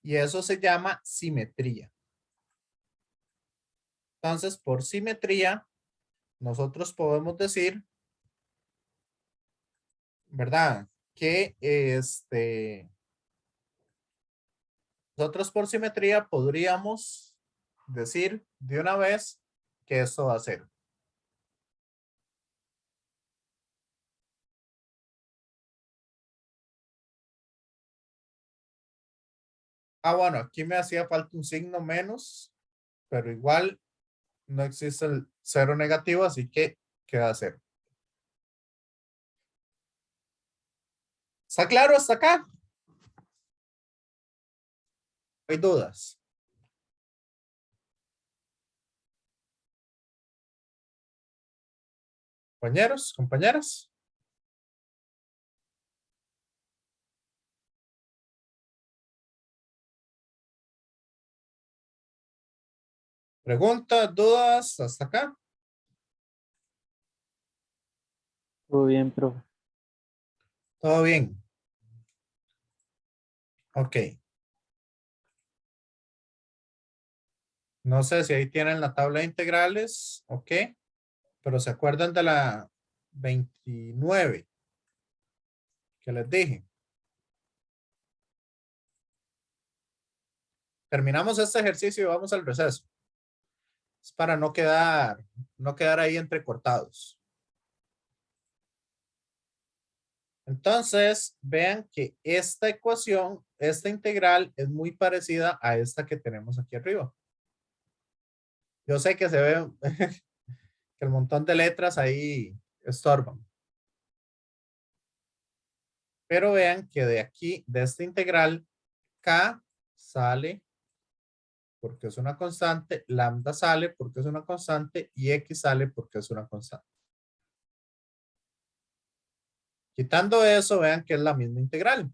Speaker 1: Y eso se llama simetría. Entonces, por simetría, nosotros podemos decir, ¿verdad? Que nosotros por simetría podríamos decir de una vez que esto va a ser. Ah, bueno, aquí me hacía falta un signo menos, pero igual no existe el cero negativo, así que queda cero. ¿Está claro hasta acá? ¿Hay dudas? Compañeros, compañeras. Preguntas, dudas, hasta acá.
Speaker 8: Todo bien, profe.
Speaker 1: Todo bien. Ok. No sé si ahí tienen la tabla de integrales. Ok. Pero se acuerdan de la 29 que les dije. Terminamos este ejercicio y vamos al receso. Es para no quedar ahí entrecortados. Entonces, vean que esta ecuación, esta integral es muy parecida a esta que tenemos aquí arriba. Yo sé que se ve que el montón de letras ahí estorban. Pero vean que de aquí, de esta integral, K sale porque es una constante, lambda sale porque es una constante y X sale porque es una constante. Quitando eso, vean que es la misma integral.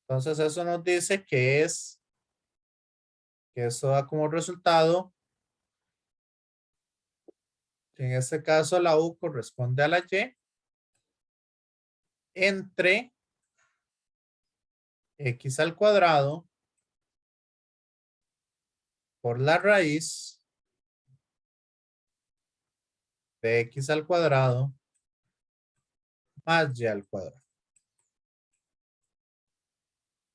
Speaker 1: Entonces eso nos dice que esto da como resultado, que en este caso la U corresponde a la Y entre X al cuadrado por la raíz de X al cuadrado más Y al cuadrado.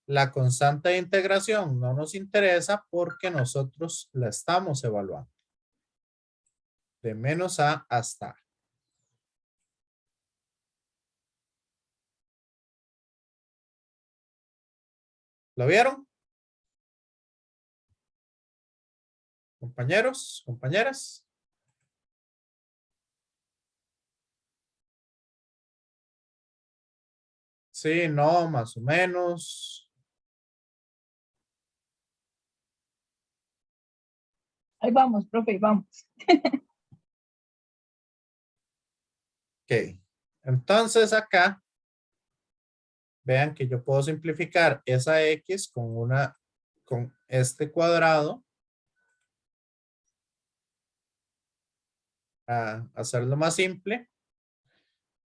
Speaker 1: La constante de integración no nos interesa porque nosotros la estamos evaluando. De menos a hasta A. ¿Lo vieron? Compañeros, compañeras. Sí, no, más o menos.
Speaker 9: Ahí vamos, profe, ahí vamos.
Speaker 1: Ok. Entonces acá, vean que yo puedo simplificar esa X con este cuadrado. A hacerlo más simple.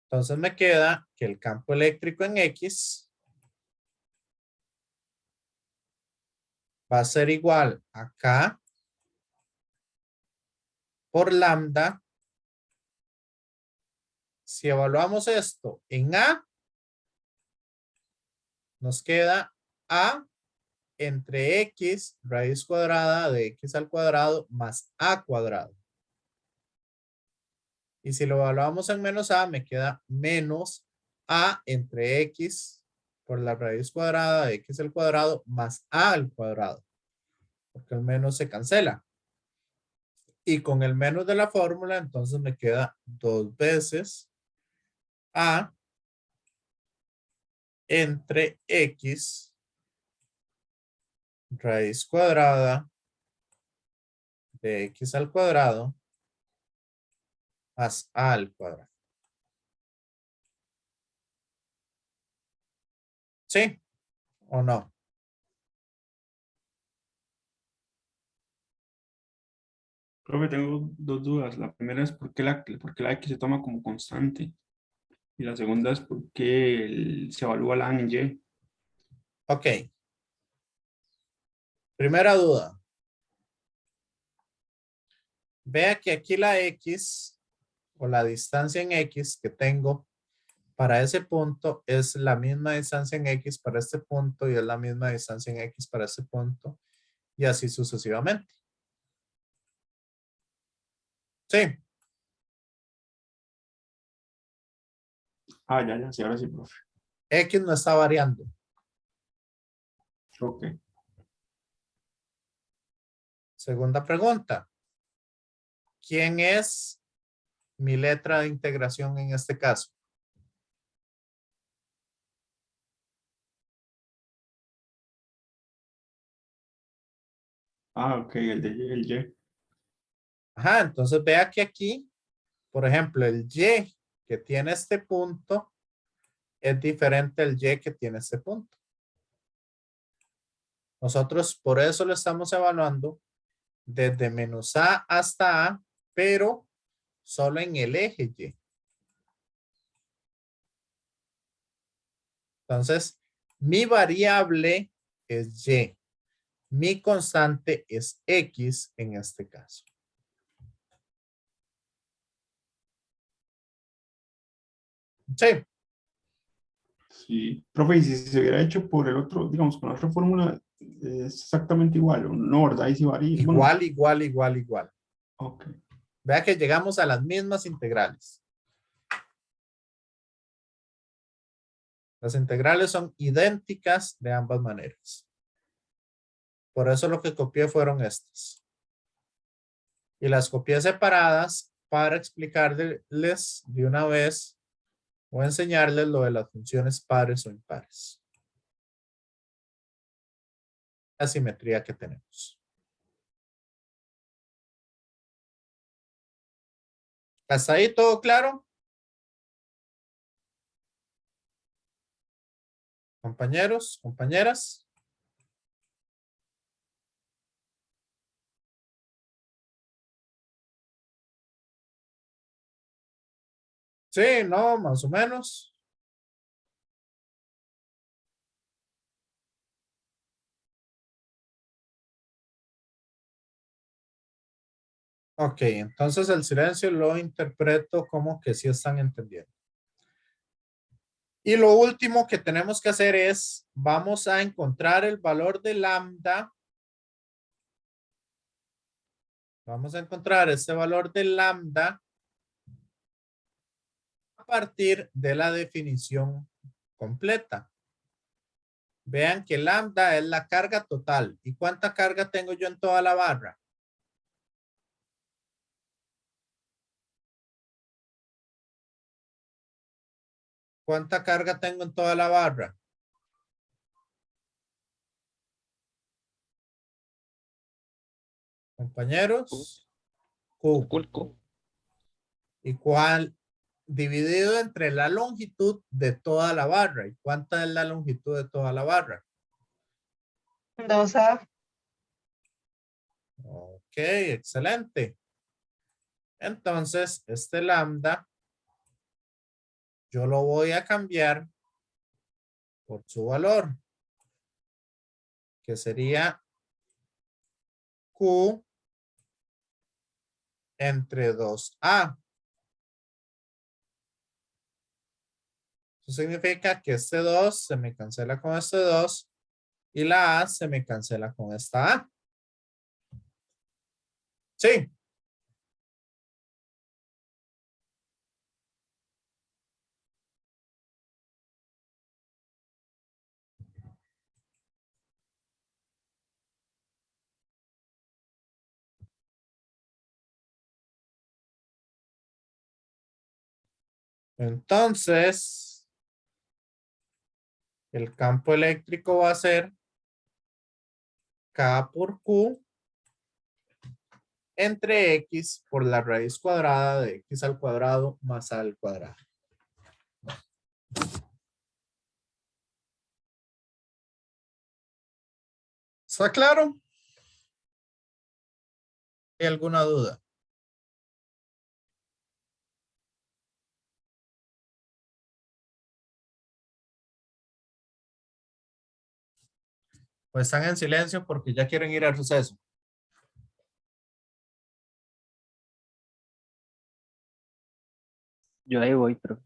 Speaker 1: Entonces me queda que el campo eléctrico en X va a ser igual a K por lambda. Si evaluamos esto en A, nos queda A entre X raíz cuadrada de X al cuadrado más A cuadrado. Y si lo evaluamos en menos A, me queda menos A entre X por la raíz cuadrada de X al cuadrado más A al cuadrado. Porque el menos se cancela. Y con el menos de la fórmula, entonces me queda 2 veces A entre X raíz cuadrada de X al cuadrado más A al cuadrado. ¿Sí o no?
Speaker 3: Profe, tengo dos dudas. La primera es por qué la X se toma como constante. Y la segunda es por qué se evalúa la A en Y.
Speaker 1: Ok. Primera duda. Vea que aquí la X o la distancia en X que tengo para ese punto es la misma distancia en X para este punto y es la misma distancia en X para este punto y así sucesivamente. Sí,
Speaker 3: Ah, ya, sí, ahora sí, profe.
Speaker 1: X no está variando.
Speaker 3: Ok.
Speaker 1: Segunda pregunta. ¿Quién es mi letra de integración en este caso?
Speaker 3: Ah, ok, el Y.
Speaker 1: Ajá, entonces vea que aquí, por ejemplo, el Y que tiene este punto es diferente al Y que tiene este punto. Nosotros por eso lo estamos evaluando desde menos A hasta A, pero solo en el eje Y. Entonces, mi variable es Y. Mi constante es X en este caso. Sí,
Speaker 3: Sí. Profe, y si se hubiera hecho por el otro, digamos, con la otra fórmula, es exactamente igual, ¿o no, verdad? Ahí sí varía. Bueno,
Speaker 1: igual.
Speaker 3: ok.
Speaker 1: Vea que llegamos a las mismas integrales. Las integrales son idénticas de ambas maneras. Por eso lo que copié fueron estas. Y las copié separadas para explicarles de una vez o enseñarles lo de las funciones pares o impares. La simetría que tenemos. ¿Hasta ahí todo claro? Compañeros, compañeras. Sí, no, más o menos. Ok, entonces el silencio lo interpreto como que sí están entendiendo. Y lo último que tenemos que hacer es, vamos a encontrar el valor de lambda. Vamos a encontrar este valor de lambda a partir de la definición completa. Vean que lambda es la carga total. ¿Y cuánta carga tengo yo en toda la barra? ¿Cuánta carga tengo en toda la barra? Compañeros. Q.
Speaker 2: Culco.
Speaker 1: ¿Y cuál? Dividido entre la longitud de toda la barra. ¿Y cuánta es la longitud de toda la barra?
Speaker 4: 2A.
Speaker 1: Ok, excelente. Entonces, este lambda, yo lo voy a cambiar por su valor, que sería Q entre 2A. Eso significa que este 2 se me cancela con este 2 y la A se me cancela con esta A. Sí. Entonces, el campo eléctrico va a ser K por Q entre X por la raíz cuadrada de X al cuadrado más A al cuadrado. ¿Está claro? ¿Hay alguna duda? Pues están en silencio porque ya quieren ir al receso.
Speaker 8: Yo ahí voy, pero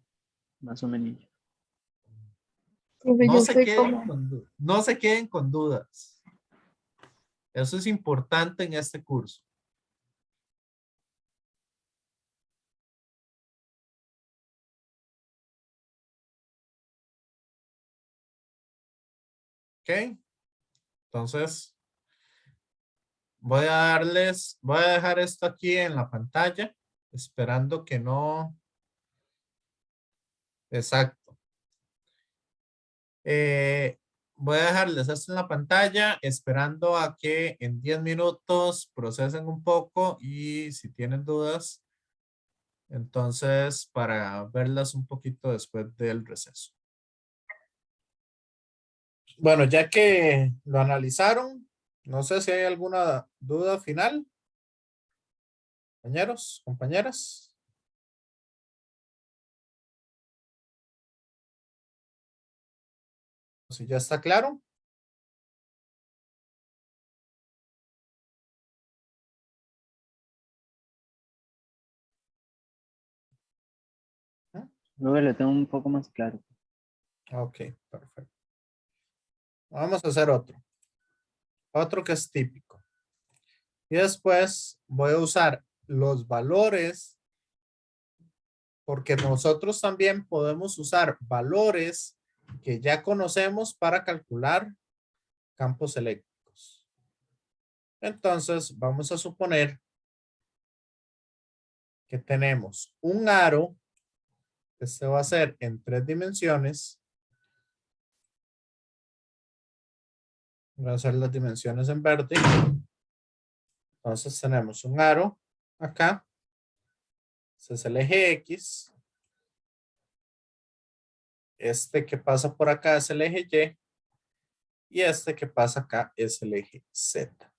Speaker 8: más o menos.
Speaker 1: No se queden no se queden con dudas. Eso es importante en este curso. ¿Ok? Entonces, voy a dejar esto aquí en la pantalla, esperando que no. Exacto. Voy a dejarles esto en la pantalla, esperando a que en 10 minutos procesen un poco y si tienen dudas, entonces para verlas un poquito después del receso. Bueno, ya que lo analizaron, no sé si hay alguna duda final. Compañeros, compañeras. Si ya está claro.
Speaker 8: Luego le tengo un poco más claro.
Speaker 1: Ok, perfecto. Vamos a hacer otro. Otro que es típico. Y después voy a usar los valores, porque nosotros también podemos usar valores que ya conocemos para calcular campos eléctricos. Entonces, vamos a suponer que tenemos un aro. Este va a ser en 3 dimensiones. Voy a hacer las dimensiones en verde. Entonces tenemos un aro acá. Este es el eje X. Este que pasa por acá es el eje Y. Y este que pasa acá es el eje Z.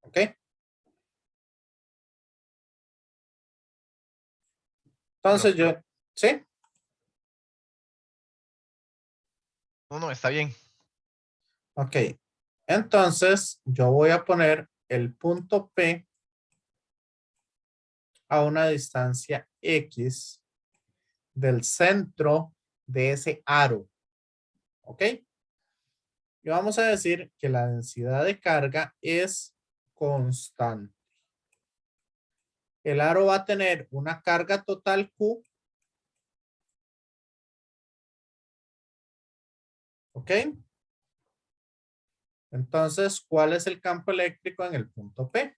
Speaker 1: ¿Ok? Entonces yo, ¿sí?
Speaker 5: No, está bien.
Speaker 1: Ok. Entonces yo voy a poner el punto P a una distancia X del centro de ese aro. ¿Ok? Y vamos a decir que la densidad de carga es constante. El aro va a tener una carga total Q. ¿Ok? Entonces, ¿cuál es el campo eléctrico en el punto P?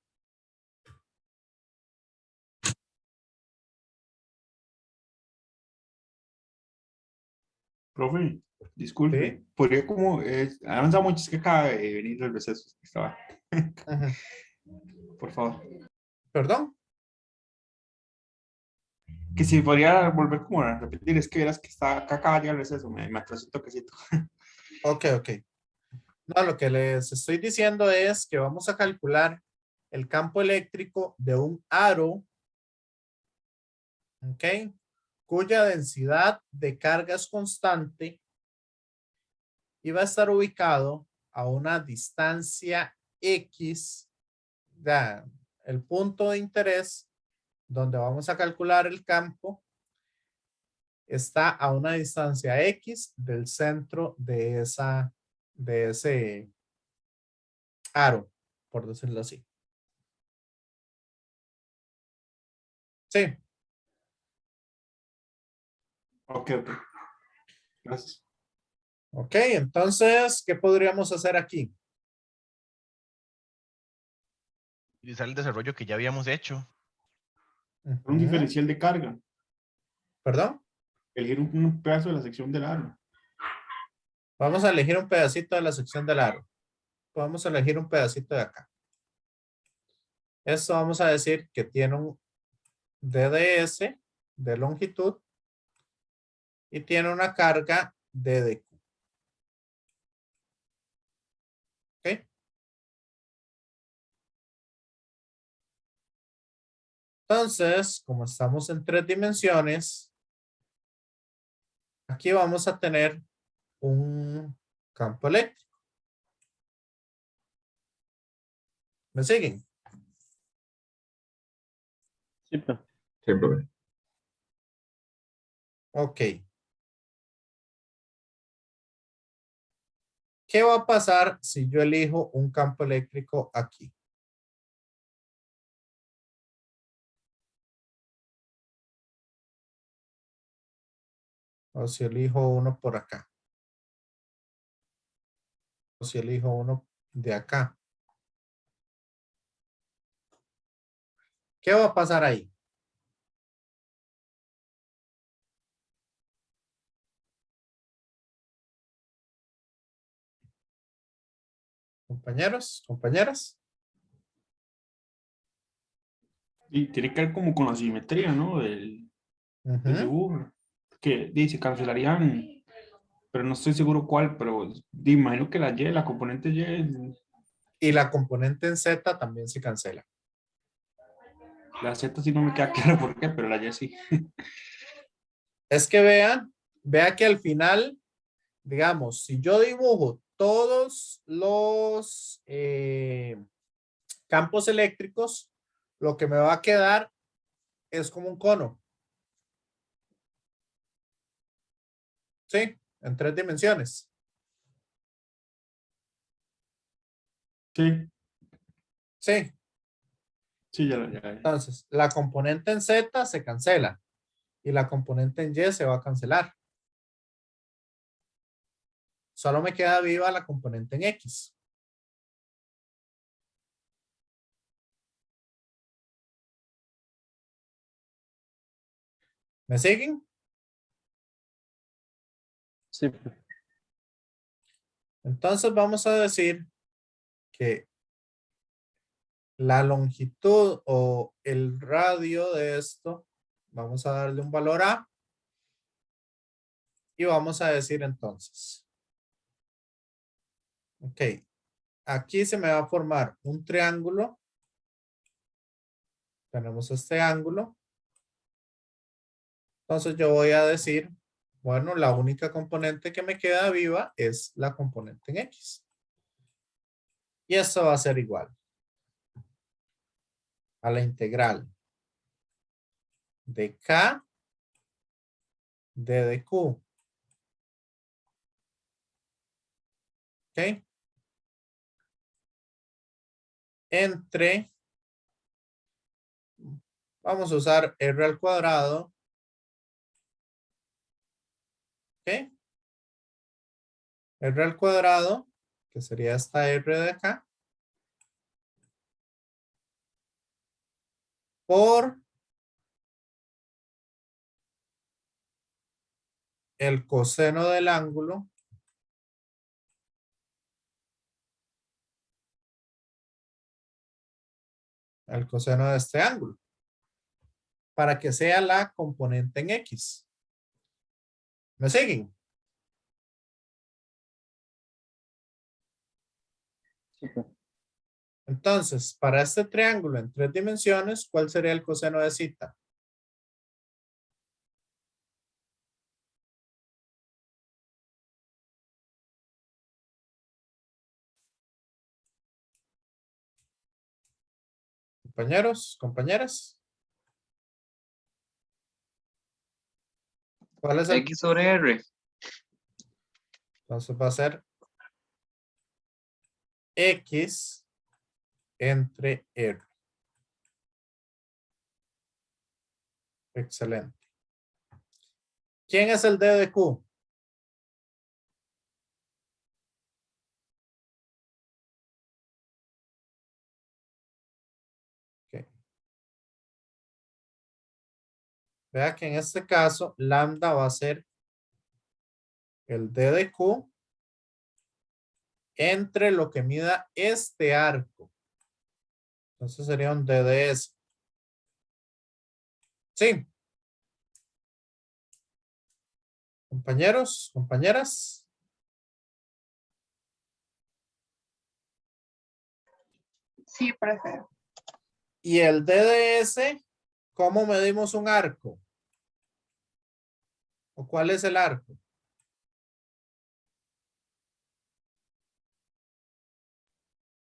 Speaker 3: Profe, disculpe,
Speaker 1: ¿Sí?
Speaker 3: podría como, ha avanzado mucho, es que acaba de venir del receso. Estaba.
Speaker 1: Ajá.
Speaker 3: Por favor.
Speaker 1: ¿Perdón?
Speaker 3: Que si podría volver como a repetir, es que verás que está acá acaba de llegar el receso, me atrasó un toquecito.
Speaker 1: Ok, ok. No, lo que les estoy diciendo es que vamos a calcular el campo eléctrico de un aro, ¿ok? Cuya densidad de carga es constante y va a estar ubicado a una distancia X, ya, el punto de interés donde vamos a calcular el campo está a una distancia X del centro de ese aro, por decirlo así. Sí.
Speaker 3: Ok. Gracias.
Speaker 1: Ok, entonces, ¿qué podríamos hacer aquí?
Speaker 5: Utilizar el desarrollo que ya habíamos hecho.
Speaker 3: Un diferencial de carga.
Speaker 1: ¿Perdón?
Speaker 3: Elegir un pedazo de la sección del aro.
Speaker 1: Vamos a elegir un pedacito de la sección del aro. Vamos a elegir un pedacito de acá. Esto vamos a decir que tiene un DDS de longitud y tiene una carga DDQ. ¿Ok? Entonces, como estamos en 3 dimensiones, aquí vamos a tener un campo eléctrico. ¿Me siguen?
Speaker 8: Sí, profe.
Speaker 10: Sí, profe.
Speaker 1: Ok. ¿Qué va a pasar si yo elijo un campo eléctrico aquí? O si elijo uno por acá. O si elijo uno de acá. ¿Qué va a pasar ahí? Compañeros, compañeras.
Speaker 3: Y tiene que ver como con la simetría, ¿no? Del
Speaker 1: Ujú.
Speaker 3: dibujo. Que dice, cancelarían, pero no estoy seguro cuál, pero imagino que la Y, la componente Y,
Speaker 1: Y la componente en Z también se cancela.
Speaker 3: la Z sí no me queda claro por qué, pero la Y sí.
Speaker 1: Es que vea que al final, digamos, si yo dibujo todos los campos eléctricos, lo que me va a quedar es como un cono. ¿Sí? En 3 dimensiones.
Speaker 3: Sí,
Speaker 1: Sí.
Speaker 3: sí, ya.
Speaker 1: Entonces, la componente en Z se cancela y la componente en Y se va a cancelar. Solo me queda viva la componente en X. ¿Me siguen?
Speaker 8: Sí, profe.
Speaker 1: Entonces vamos a decir que la longitud o el radio de esto, vamos a darle un valor A y vamos a decir entonces, ok, aquí se me va a formar un triángulo. Tenemos este ángulo. Entonces yo voy a decir, bueno, la única componente que me queda viva es la componente en X. Y esto va a ser igual a la integral de K de Q. ¿Ok? Entre, vamos a usar R al cuadrado. ¿Ok? R al cuadrado, que sería esta R de acá, por el coseno del ángulo el coseno de este ángulo, para que sea la componente en X. ¿Me siguen?
Speaker 8: Sí, profe.
Speaker 1: Entonces, para este triángulo en 3 dimensiones, ¿cuál sería el coseno de cita? Compañeros, compañeras. ¿Cuál es el?
Speaker 10: X sobre R.
Speaker 1: Entonces va a ser X entre R. Excelente. ¿Quién es el D de Q? Okay. Vea que en este caso, lambda va a ser el D de Q entre lo que mida este arco. Entonces sería un D de S. Sí. Compañeros, compañeras.
Speaker 4: Sí, profe.
Speaker 1: Y el D de S ¿Cómo medimos un arco? ¿O cuál es el arco?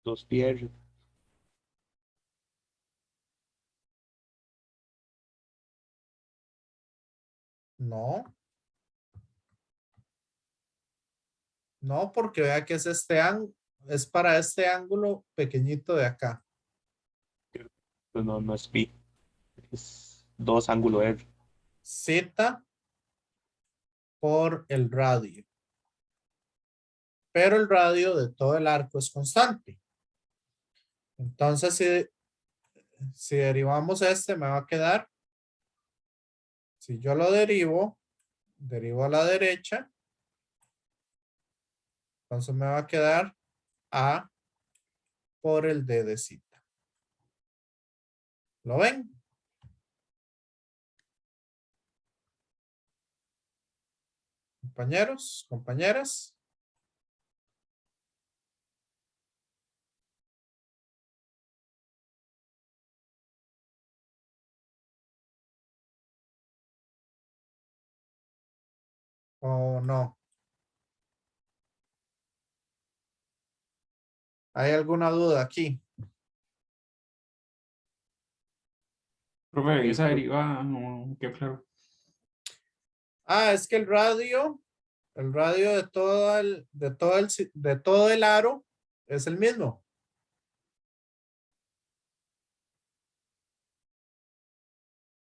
Speaker 2: Dos pies.
Speaker 1: No. No, porque vea que es este ángulo, es para este ángulo pequeñito de acá.
Speaker 2: Pues no, no es pi. Es 2 ángulo R.
Speaker 1: Z por el radio. Pero el radio de todo el arco es constante. Entonces, si derivamos este, me va a quedar, si yo lo derivo a la derecha, entonces me va a quedar A por el D de Z. ¿Lo ven? Compañeros, compañeras. ¿O no? ¿Hay alguna duda aquí?
Speaker 3: Profe, esa derivada, no, qué claro.
Speaker 1: Ah, es que el radio de todo el aro es el mismo.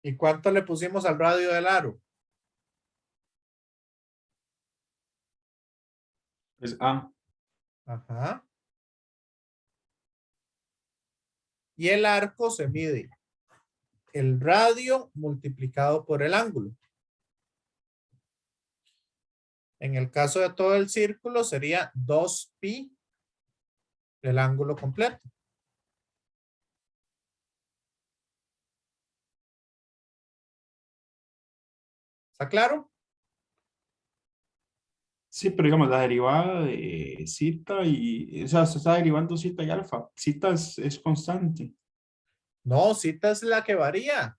Speaker 1: ¿Y cuánto le pusimos al radio del aro?
Speaker 3: Es A.
Speaker 1: Ajá. Y el arco se mide el radio multiplicado por el ángulo. En el caso de todo el círculo sería 2pi el ángulo completo. ¿Está claro?
Speaker 3: Sí, pero digamos, la derivada de zeta y, o sea, se está derivando zeta y alfa. Zeta es constante.
Speaker 1: No, zeta es la que varía.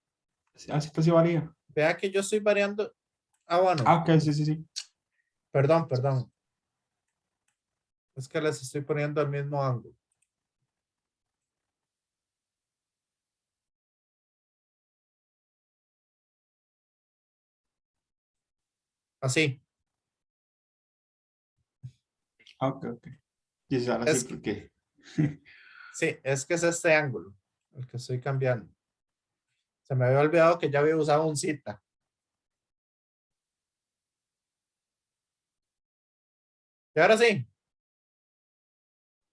Speaker 3: Ah, zeta sí varía.
Speaker 1: Vea que yo estoy variando. Ah, bueno.
Speaker 3: Ah, ok, sí, sí, sí.
Speaker 1: Perdón, perdón. Es que les estoy poniendo el mismo ángulo. Así.
Speaker 3: Ah, ok, ok. Y ahora sí,
Speaker 1: Es,
Speaker 3: porque.
Speaker 1: sí, es que es este ángulo el que estoy cambiando. Se me había olvidado que ya había usado un zeta. Y ahora sí.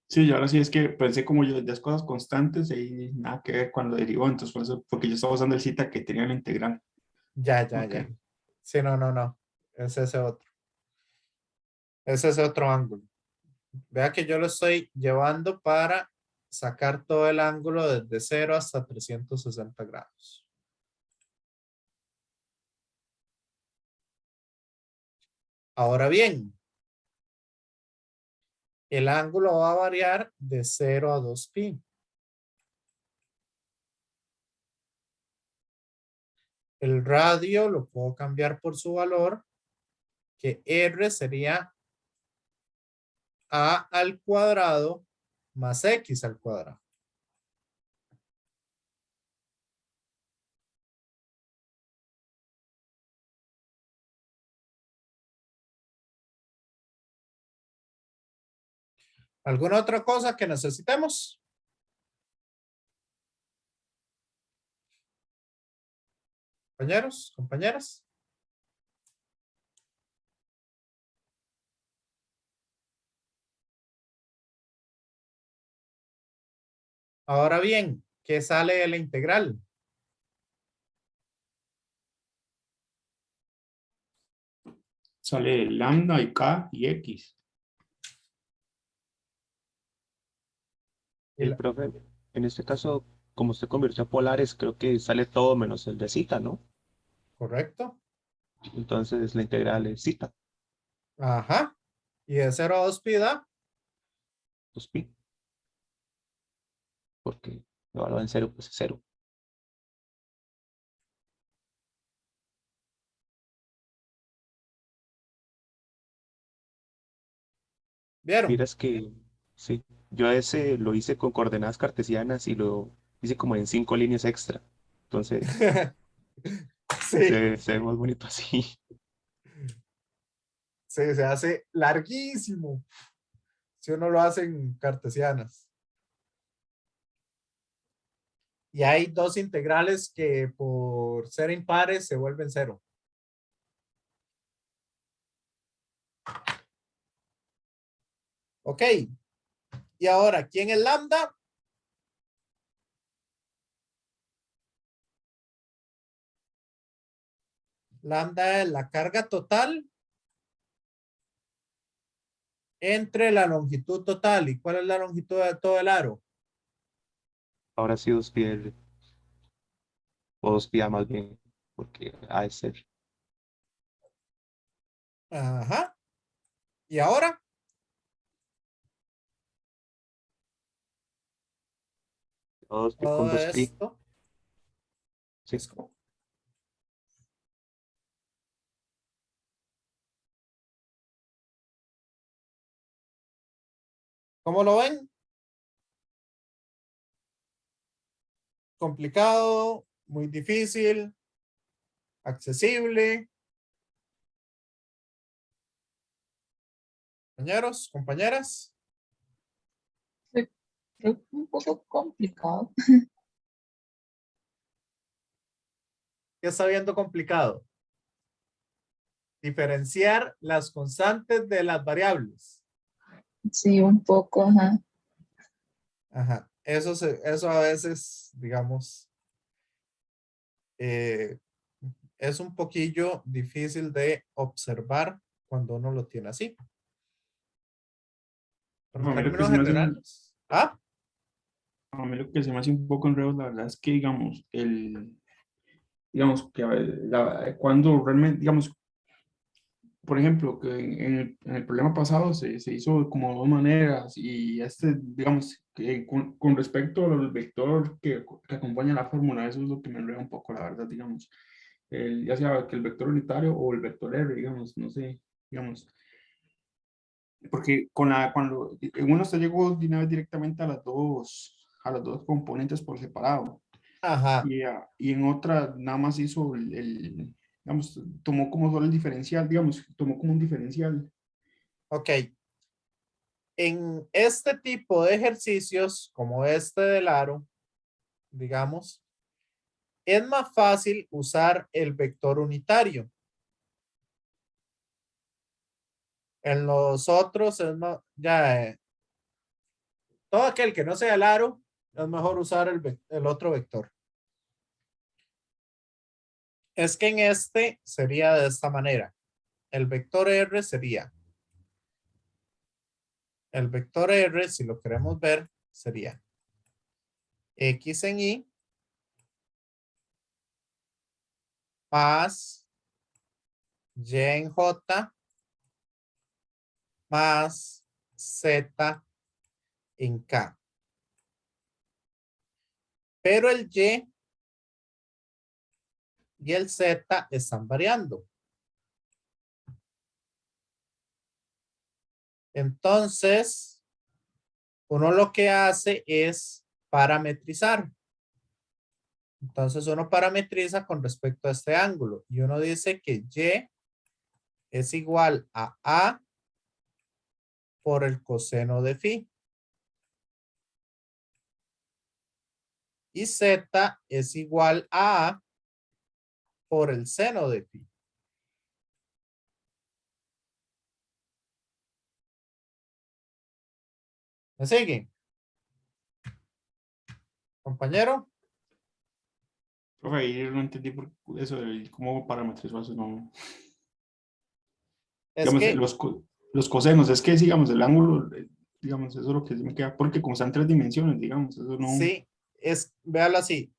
Speaker 3: Sí, y ahora sí es que pensé como yo, las cosas constantes y nada que ver cuando derivó, entonces por eso, porque yo estaba usando el zeta que tenía la integral.
Speaker 1: Ya,
Speaker 3: Ok.
Speaker 1: ya. Sí, no, no, no. Es ese otro. Es ese otro ángulo. Vea que yo lo estoy llevando para sacar todo el ángulo desde 0 hasta 360 grados. Ahora bien, el ángulo va a variar de 0 a 2pi. El radio lo puedo cambiar por su valor, que R sería A al cuadrado más X al cuadrado. ¿Alguna otra cosa que necesitemos? Compañeros, compañeras. Ahora bien, ¿qué sale de la integral?
Speaker 3: Sale lambda y K y X.
Speaker 1: Y
Speaker 2: Profe, en este caso, como usted convirtió a polares, creo que sale todo menos el de zeta, ¿no?
Speaker 1: ¿Correcto?
Speaker 2: Entonces la integral es zeta,
Speaker 1: Ajá. Y de 0 a 2pi da
Speaker 2: 2pi, porque evaluado en 0, pues es 0.
Speaker 1: ¿Vieron?
Speaker 2: Miras que sí, yo a ese lo hice con coordenadas cartesianas y lo hice como en 5 líneas extra. Entonces,
Speaker 1: Sí,
Speaker 2: se ve más bonito así.
Speaker 1: sí, se hace larguísimo si uno lo hace en cartesianas. Y hay dos integrales que por ser impares se vuelven cero. Ok. Y ahora, ¿quién es lambda? Lambda es la carga total entre la longitud total. ¿Y cuál es la longitud de todo el aro?
Speaker 2: Ahora sí 2πr, o 2πa más bien, porque ha de ser
Speaker 1: Ajá. ¿Y ahora?
Speaker 2: dos pi con
Speaker 1: Todo
Speaker 2: 2π.
Speaker 1: esto
Speaker 2: Sí.
Speaker 1: es como... ¿Cómo lo ven? Complicado, muy difícil, accesible. Compañeros, compañeras.
Speaker 9: Creo que un poco complicado.
Speaker 1: ¿Qué está viendo complicado? Diferenciar las constantes de las variables.
Speaker 9: Sí, un poco, ajá.
Speaker 1: Ajá. Eso a veces, digamos, es un poquillo difícil de observar cuando uno lo tiene así. En
Speaker 3: A mí lo que
Speaker 1: términos
Speaker 3: se me hace
Speaker 1: generales. Ah,
Speaker 3: a mí lo que se me hace un poco enredo, la verdad es que, digamos, digamos, que cuando realmente, digamos, por ejemplo, que en el problema pasado se hizo como de dos maneras y digamos, que con respecto al vector que acompaña la fórmula, eso es lo que me enreda un poco, la verdad, digamos, ya sea que el vector unitario o el vector R, digamos, no sé, digamos, porque cuando en uno se llegó de una vez directamente a los dos componentes por separado.
Speaker 1: ajá.
Speaker 3: Y en otra nada más hizo digamos, tomó como solo el diferencial, digamos, tomó como un diferencial.
Speaker 1: Ok. En este tipo de ejercicios, como este del aro, digamos, es más fácil usar el vector unitario. En los otros es más, ya, todo aquel que no sea el aro, es mejor usar el otro vector. Es que en este sería de esta manera. El vector R sería, el vector R, si lo queremos ver, sería X en Y más Y en J más Z en K. Pero el y el Z están variando. Entonces, uno lo que hace es parametrizar. Entonces, uno parametriza con respecto a este ángulo y uno dice que Y es igual a A por el coseno de phi. Y Z es igual a A por el seno de phi. ¿Me siguen? Compañero.
Speaker 3: Profe, ahí no entendí por eso, cómo parametrizó eso, no.
Speaker 1: Es
Speaker 3: Digamos,
Speaker 1: que
Speaker 3: los cosenos, es que, digamos, el ángulo, digamos, eso es lo que me queda, porque como están en 3 dimensiones, digamos, eso no.
Speaker 1: sí, véalo así.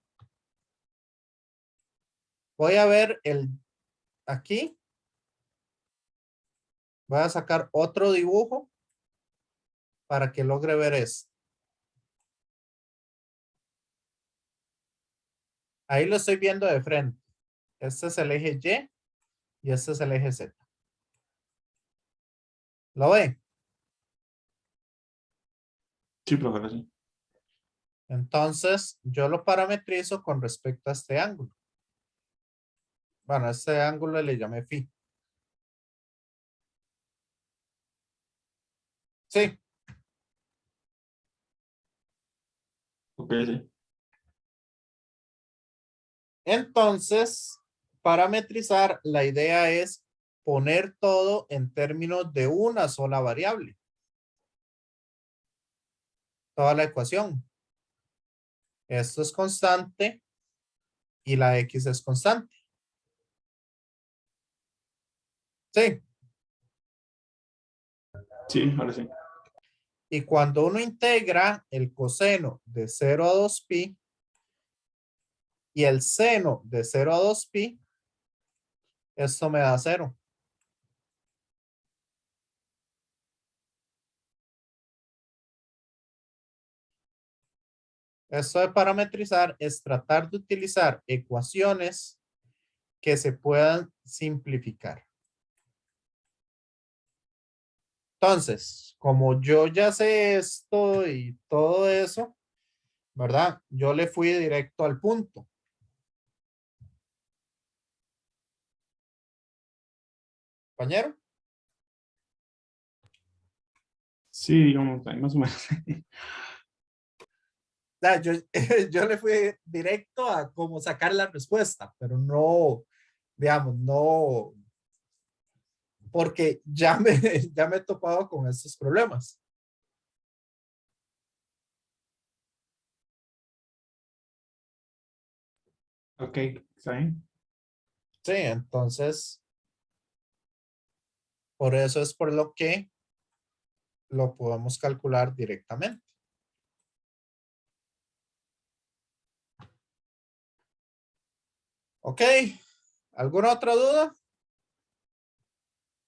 Speaker 1: Voy a ver aquí. Voy a sacar otro dibujo para que logre ver esto. Ahí lo estoy viendo de frente. Este es el eje Y y este es el eje Z. ¿Lo ven?
Speaker 3: Sí, profe, ahora sí.
Speaker 1: Entonces, yo lo parametrizo con respecto a este ángulo. Bueno, a este ángulo le llamé phi. Sí,
Speaker 3: Ok, sí.
Speaker 1: entonces, parametrizar, la idea es poner todo en términos de una sola variable. Toda la ecuación. Esto es constante y la X es constante. Sí.
Speaker 3: Sí, ahora sí.
Speaker 1: Y cuando uno integra el coseno de 0 a 2pi y el seno de 0 a 2pi, esto me da 0. Esto de parametrizar es tratar de utilizar ecuaciones que se puedan simplificar. Entonces, como yo ya sé esto y todo eso, ¿verdad? Yo le fui directo al punto. Compañero.
Speaker 3: Sí, digamos, ahí más o menos.
Speaker 1: Yo, yo le fui directo a cómo sacar la respuesta, pero no, digamos, no, porque ya me, ya me he topado con estos problemas.
Speaker 3: Ok, está bien.
Speaker 1: Sí, entonces, por eso es por lo que lo podemos calcular directamente. Ok, ¿alguna otra duda?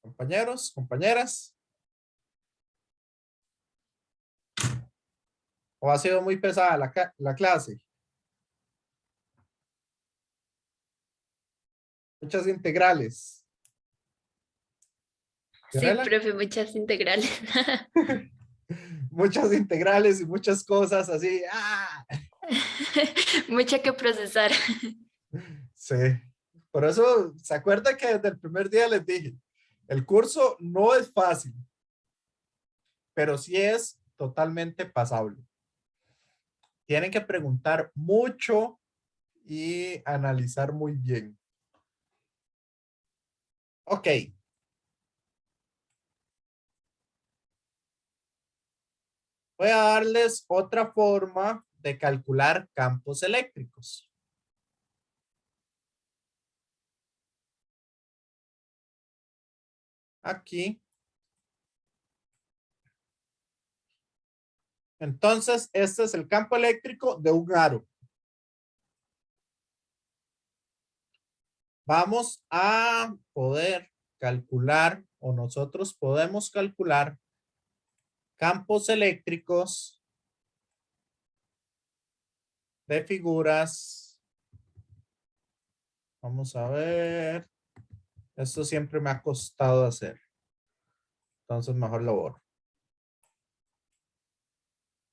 Speaker 1: Compañeros, compañeras. ¿O ha sido muy pesada la clase? Muchas integrales.
Speaker 6: Sí,
Speaker 1: Fiorella,
Speaker 6: profe, muchas integrales.
Speaker 1: muchas integrales y muchas cosas así. ¡Ah!
Speaker 6: Mucha que procesar.
Speaker 1: Sí. Por eso, ¿se acuerda que desde el primer día les dije? El curso no es fácil, pero sí es totalmente pasable. Tienen que preguntar mucho y analizar muy bien. Ok. Voy a darles otra forma de calcular campos eléctricos. Aquí. Entonces, este es el campo eléctrico de un aro. Vamos a poder calcular, o nosotros podemos calcular, campos eléctricos de figuras. Vamos a ver. Esto siempre me ha costado hacer. Entonces mejor lo borro.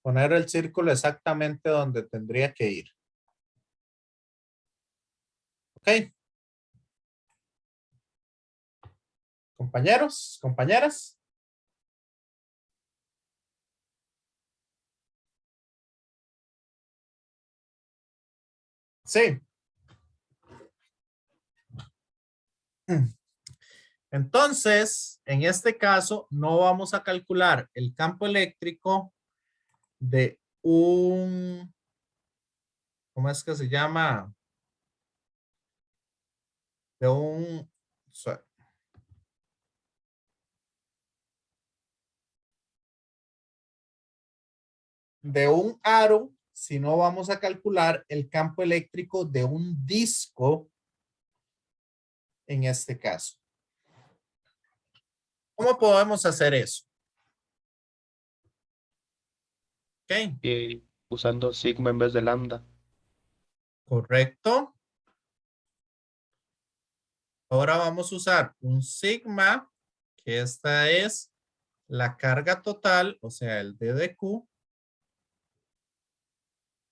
Speaker 1: Poner el círculo exactamente donde tendría que ir. Ok. Compañeros, compañeras. Sí. Entonces, en este caso, no vamos a calcular el campo eléctrico de un, ¿cómo es que se llama? De un, de un aro, sino vamos a calcular el campo eléctrico de un disco en este caso. ¿Cómo podemos hacer eso? Ok,
Speaker 2: Y usando sigma en vez de lambda.
Speaker 1: correcto. Ahora vamos a usar un sigma, que esta es la carga total, o sea, el D de Q,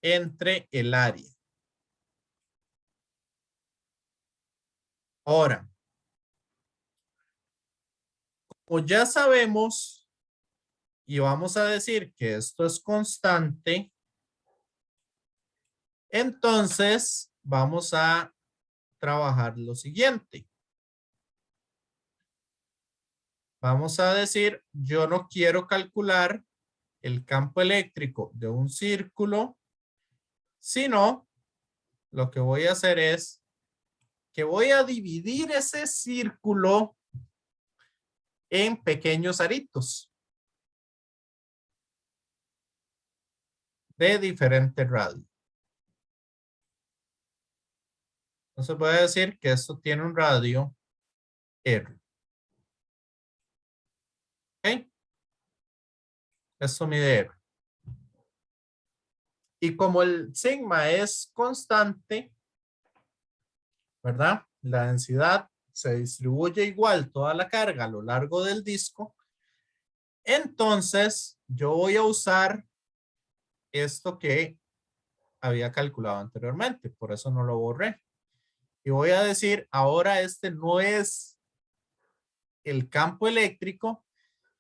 Speaker 1: entre el área. Ahora, como ya sabemos y vamos a decir que esto es constante, entonces vamos a trabajar lo siguiente. Vamos a decir, yo no quiero calcular el campo eléctrico de un círculo, sino lo que voy a hacer es que voy a dividir ese círculo en pequeños aritos de diferente radio. Entonces voy a decir que esto tiene un radio R. ¿Ok? Esto mide R. Y como el sigma es constante, ¿verdad? La densidad se distribuye igual toda la carga a lo largo del disco. Entonces, yo voy a usar esto que había calculado anteriormente. Por eso no lo borré. Y voy a decir, ahora este no es el campo eléctrico,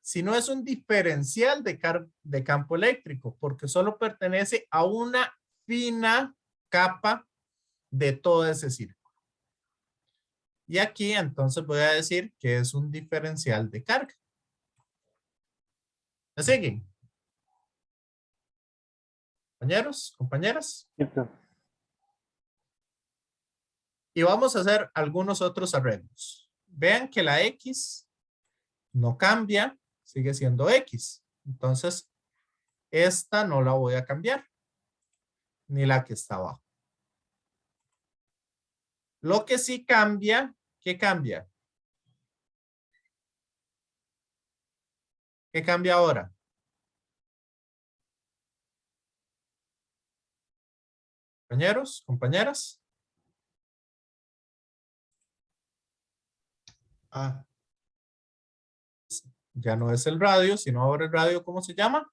Speaker 1: sino es un diferencial de campo eléctrico, porque solo pertenece a una fina capa de todo ese círculo. Y aquí entonces voy a decir que es un diferencial de carga. ¿Me siguen? Compañeros, compañeras.
Speaker 8: Sí, profe.
Speaker 1: Y vamos a hacer algunos otros arreglos. Vean que la X no cambia, sigue siendo X. Entonces, esta no la voy a cambiar, ni la que está abajo. Lo que sí cambia, ¿qué cambia? ¿Qué cambia ahora? Compañeros, compañeras.
Speaker 7: Ah,
Speaker 1: Ya no es el radio, sino ahora el radio, ¿cómo se llama?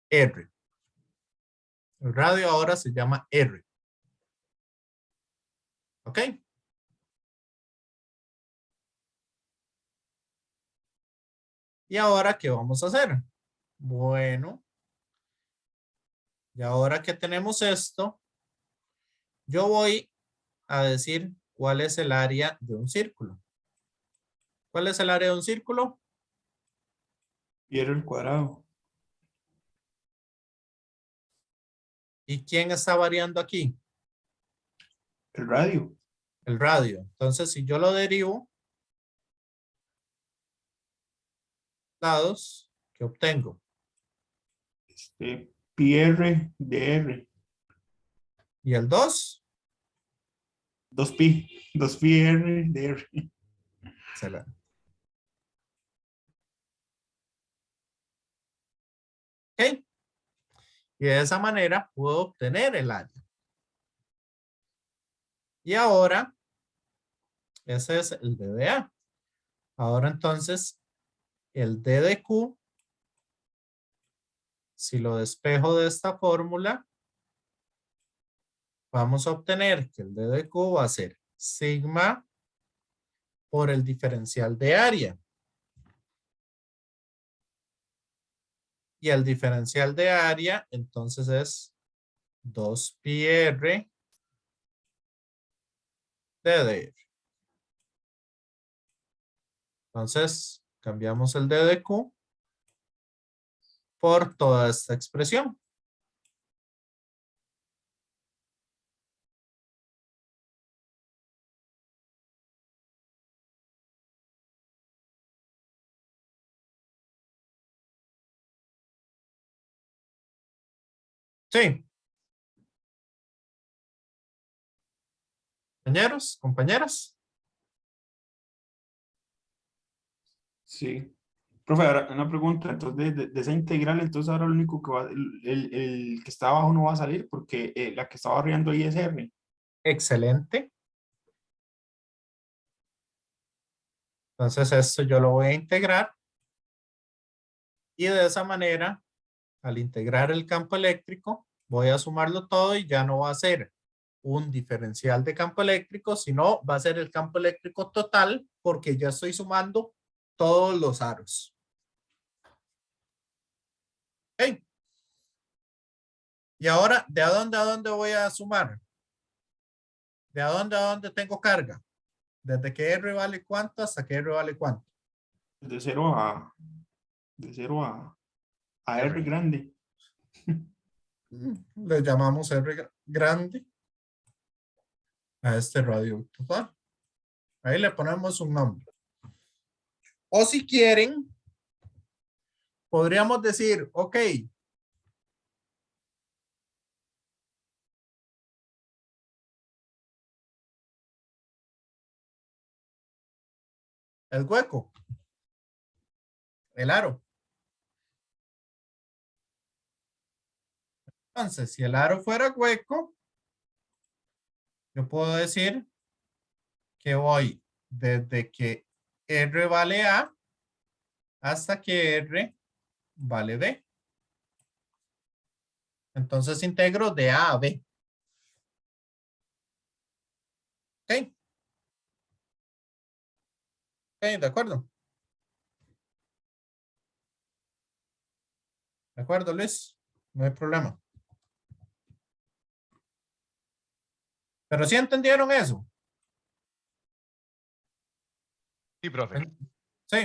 Speaker 1: R. El radio ahora se llama R. ¿Ok? ¿Y ahora qué vamos a hacer? Bueno, y ahora que tenemos esto, yo voy a decir cuál es el área de un círculo. ¿Cuál es el área de un círculo?
Speaker 3: Pi r al cuadrado.
Speaker 1: ¿Y quién está variando aquí?
Speaker 3: El radio.
Speaker 1: El radio. Entonces, si yo lo derivo, lados, ¿qué obtengo?
Speaker 3: Pi r de r.
Speaker 1: ¿Y el 2?
Speaker 3: 2pi. 2pi r de r.
Speaker 1: Excelente. ¿Ok? Y de esa manera puedo obtener el área. Y ahora, ese es el D de A. Ahora entonces, el D de Q, si lo despejo de esta fórmula, vamos a obtener que el D de Q va a ser sigma por el diferencial de área. Y el diferencial de área, entonces es 2pi r de dr. Entonces, cambiamos el D de Q por toda esta expresión. Sí. Compañeros, compañeras.
Speaker 3: Sí. Profe, ahora una pregunta. Entonces, de esa integral, entonces ahora lo único que va, el que está abajo no va a salir porque la que está barriendo ahí es r.
Speaker 1: Excelente. Entonces esto yo lo voy a integrar Y de esa manera, al integrar el campo eléctrico, voy a sumarlo todo y ya no va a ser un diferencial de campo eléctrico, sino va a ser el campo eléctrico total porque ya estoy sumando todos los aros. ¿Ok? Y ahora, ¿de a dónde voy a sumar? ¿De a dónde tengo carga? Desde que R vale cuánto hasta que R vale cuánto.
Speaker 3: De 0 a R grande.
Speaker 1: Le llamamos R grande a este radio total. Ahí le ponemos un nombre. O si quieren, podríamos decir, ok, el hueco, el aro. Entonces, si el aro fuera hueco, yo puedo decir que voy desde que R vale A hasta que R vale B. Entonces integro de A a B. ¿Ok? ¿Ok? ¿De acuerdo? ¿De acuerdo, Luis? No hay problema. Pero sí entendieron eso.
Speaker 5: Sí, profe.
Speaker 1: Sí.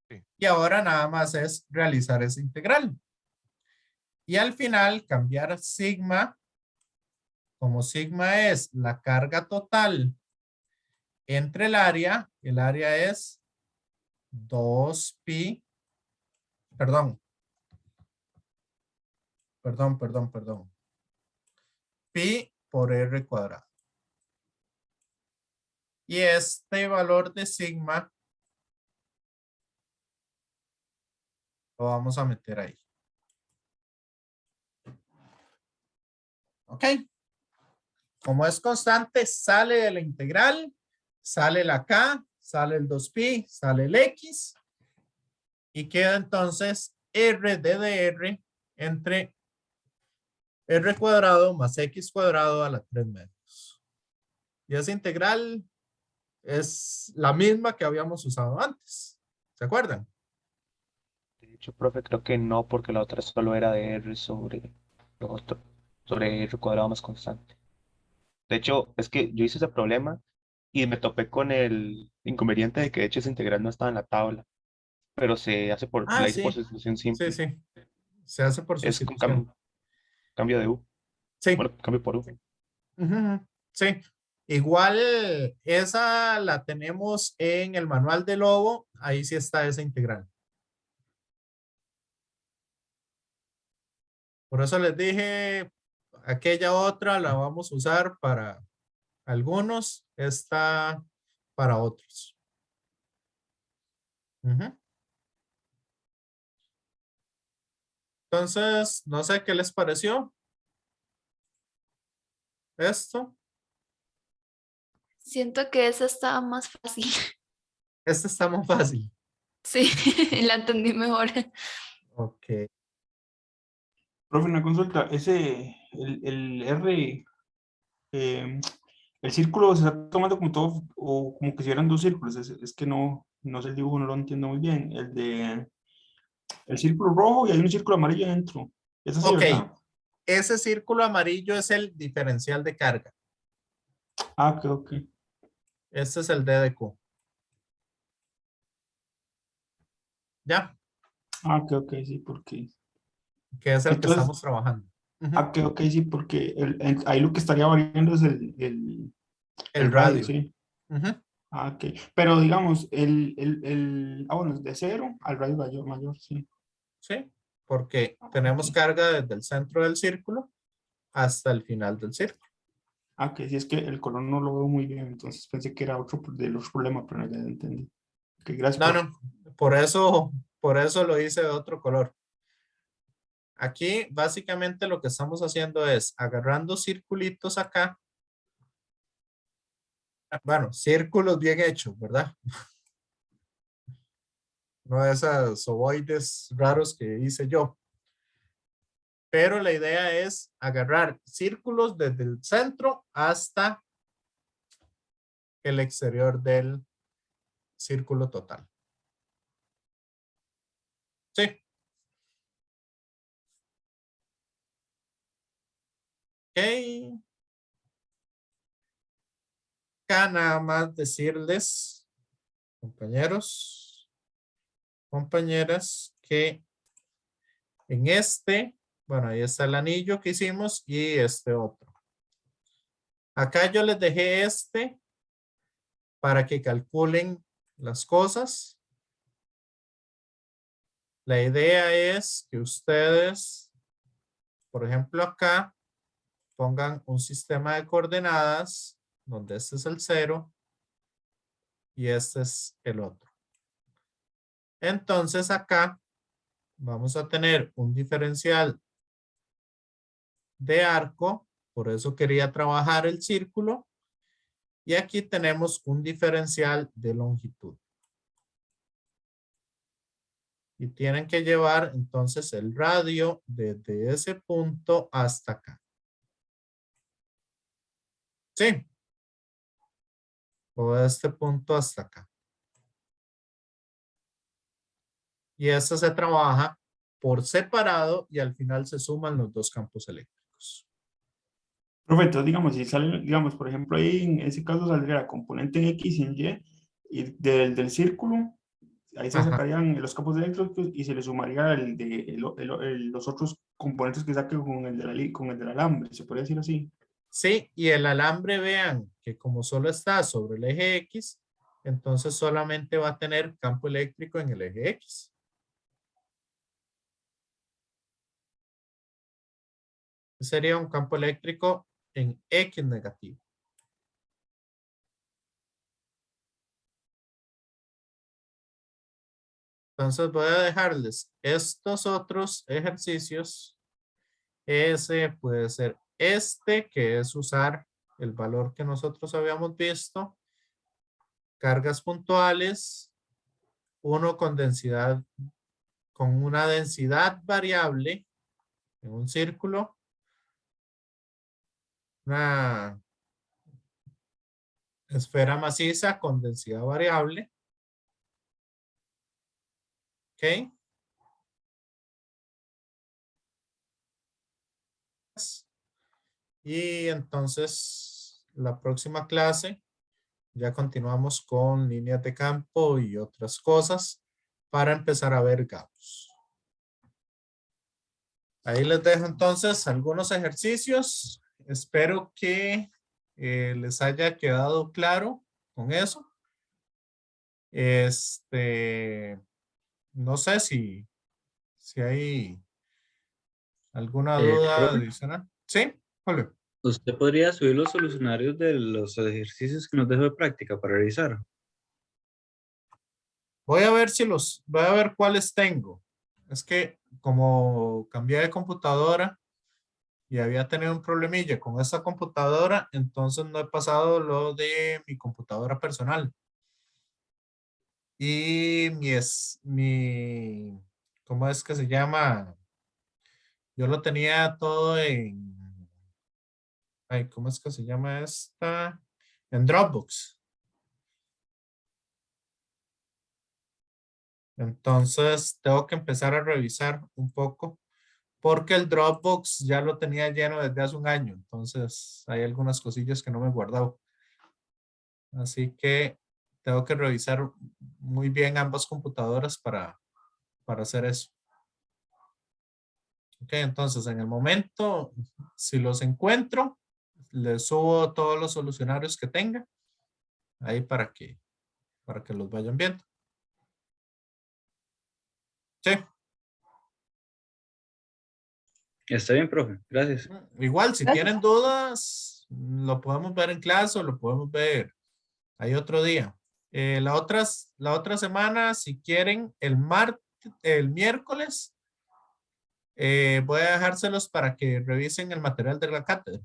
Speaker 5: Sí.
Speaker 1: Y ahora nada más es realizar ese integral. Y al final cambiar sigma, como sigma es la carga total entre el área es 2pi, perdón, pi por r cuadrado. Y este valor de sigma lo vamos a meter ahí. ¿Ok? Como es constante, sale de la integral, sale la k, sale el 2pi, sale el x. Y queda entonces r de dr entre r cuadrado más x cuadrado a la 3 medios. Y esa integral es la misma que habíamos usado antes. ¿Se acuerdan?
Speaker 2: De hecho, profe, creo que no, porque la otra solo era de R sobre lo otro, sobre R cuadrado más constante. De hecho, es que yo hice ese problema y me topé con el inconveniente de que de hecho ese integral no estaba en la tabla, pero se hace
Speaker 1: Ah,
Speaker 2: la hice por
Speaker 1: sí.
Speaker 2: sustitución
Speaker 1: Sí,
Speaker 2: simple.
Speaker 1: sí. Se hace por
Speaker 2: Es con
Speaker 1: sustitución.
Speaker 2: cambio de U.
Speaker 1: Sí.
Speaker 2: Bueno, cambio por U.
Speaker 1: Ujú, sí. Igual esa la tenemos en el manual de Lobo. Ahí sí está esa integral. Por eso les dije, aquella otra la vamos a usar para algunos, esta para otros. Ujú. Entonces, no sé qué les pareció esto.
Speaker 6: Siento que esa estaba más fácil.
Speaker 1: Este está muy fácil.
Speaker 6: Sí, la entendí mejor.
Speaker 1: Ok.
Speaker 3: Profe, una consulta. El R, el círculo se está tomando como todo, o como que si eran dos círculos. Es que no sé el dibujo, no lo entiendo muy bien. El círculo rojo y hay un círculo amarillo adentro. Es así,
Speaker 1: Ok.
Speaker 3: ¿verdad?
Speaker 1: Ese círculo amarillo es el diferencial de carga.
Speaker 3: Ah, ok.
Speaker 1: Este es el D de Q. ¿Ya?
Speaker 3: Ah, ok, sí, porque.
Speaker 1: Que es el que
Speaker 3: Entonces,
Speaker 1: estamos trabajando. Ujú.
Speaker 3: ok, sí, porque ahí lo que estaría variando es el radio,
Speaker 1: radio.
Speaker 3: sí.
Speaker 1: Ujú.
Speaker 3: Ah, ok. Pero digamos, bueno, es de 0 al radio mayor, sí.
Speaker 1: Sí, porque
Speaker 3: Ah,
Speaker 1: tenemos
Speaker 3: ok.
Speaker 1: carga desde el centro del círculo hasta el final del círculo.
Speaker 3: Ah, ok, sí, es que el color no lo veo muy bien, entonces pensé que era otro de los problemas, pero ya entendí. Ok, gracias,
Speaker 1: No,
Speaker 3: profe.
Speaker 1: no, por eso lo hice de otro color. Aquí básicamente lo que estamos haciendo es agarrando circulitos acá. Bueno, círculos bien hechos, ¿verdad? no de esos ovoides raros que hice yo. Pero la idea es agarrar círculos desde el centro hasta el exterior del círculo total. Sí. Ok. Acá nada más decirles, compañeros, compañeras, que en bueno, ahí está el anillo que hicimos y este otro. Acá yo les dejé para que calculen las cosas. La idea es que ustedes, por ejemplo, acá pongan un sistema de coordenadas donde este es el 0 y este es el otro. Entonces acá vamos a tener un diferencial de arco, por eso quería trabajar el círculo, y aquí tenemos un diferencial de longitud. Y tienen que llevar entonces el radio desde ese punto hasta acá. ¿Sí? O de este punto hasta acá. Y esto se trabaja por separado y al final se suman los dos campos eléctricos.
Speaker 3: Profe, entonces, digamos, si sale, digamos, por ejemplo, ahí en ese caso saldría la componente en X y en Y del círculo, ahí se
Speaker 1: Ajá.
Speaker 3: sacarían los campos eléctricos y se le sumaría los otros componentes que saque con con el del alambre, ¿se podría decir así?
Speaker 1: Sí, y el alambre, vean que como solo está sobre el eje X, entonces solamente va a tener campo eléctrico en el eje X. Sería un campo eléctrico en X negativo. Entonces voy a dejarles estos otros ejercicios. Ese puede ser que es usar el valor que nosotros habíamos visto. Cargas puntuales. Uno con densidad, con una densidad variable en un círculo. Una esfera maciza con densidad variable. Ok. Y entonces la próxima clase ya continuamos con líneas de campo y otras cosas para empezar a ver Gauss. Ahí les dejo entonces algunos ejercicios. Espero que les haya quedado claro con eso. No sé si hay alguna duda
Speaker 11: Profe,
Speaker 1: adicional. ¿Sí? Julio.
Speaker 11: ¿usted podría subir los solucionarios de los ejercicios que nos dejó de práctica para revisar?
Speaker 1: Voy a ver cuáles tengo. Es que como cambié de computadora y había tenido un problemilla con esa computadora, entonces no he pasado lo de mi computadora personal. Y ¿cómo es que se llama? Yo lo tenía todo ¿cómo es que se llama esta? En Dropbox. Entonces tengo que empezar a revisar un poco porque el Dropbox ya lo tenía lleno desde hace un año. Entonces hay algunas cosillas que no me he guardado. Así que tengo que revisar muy bien ambas computadoras para hacer eso. Ok, entonces en el momento, si los encuentro, les subo todos los solucionarios que tenga ahí para que los vayan viendo. Sí.
Speaker 11: Está bien, profe. Gracias.
Speaker 1: Igual, si
Speaker 9: Gracias.
Speaker 1: tienen dudas, lo podemos ver en clase o lo podemos ver ahí otro día. La otra semana, si quieren, el miércoles, voy a dejárselos para que revisen el material de la cátedra.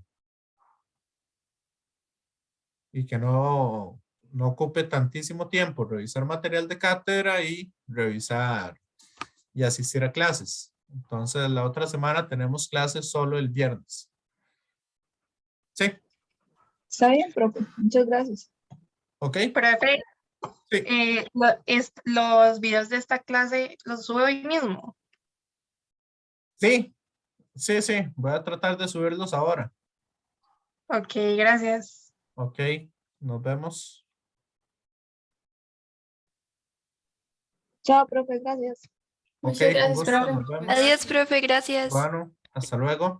Speaker 1: Y que no no ocupe tantísimo tiempo revisar material de cátedra y revisar y asistir a clases. Entonces, la otra semana tenemos clases solo el viernes. Sí,
Speaker 9: Está bien, profe. Muchas gracias.
Speaker 1: ok.
Speaker 4: Profe,
Speaker 1: Sí.
Speaker 4: los videos de esta clase los sube hoy mismo.
Speaker 1: Sí, sí, sí. Voy a tratar de subirlos ahora.
Speaker 4: Ok, gracias.
Speaker 1: Ok, nos vemos.
Speaker 9: Chao, profe. Gracias.
Speaker 1: Ok,
Speaker 6: Muchas
Speaker 1: con
Speaker 6: gracias,
Speaker 1: gusto,
Speaker 6: profe.
Speaker 1: nos vemos.
Speaker 6: Adiós, profe, gracias.
Speaker 1: Bueno, hasta luego.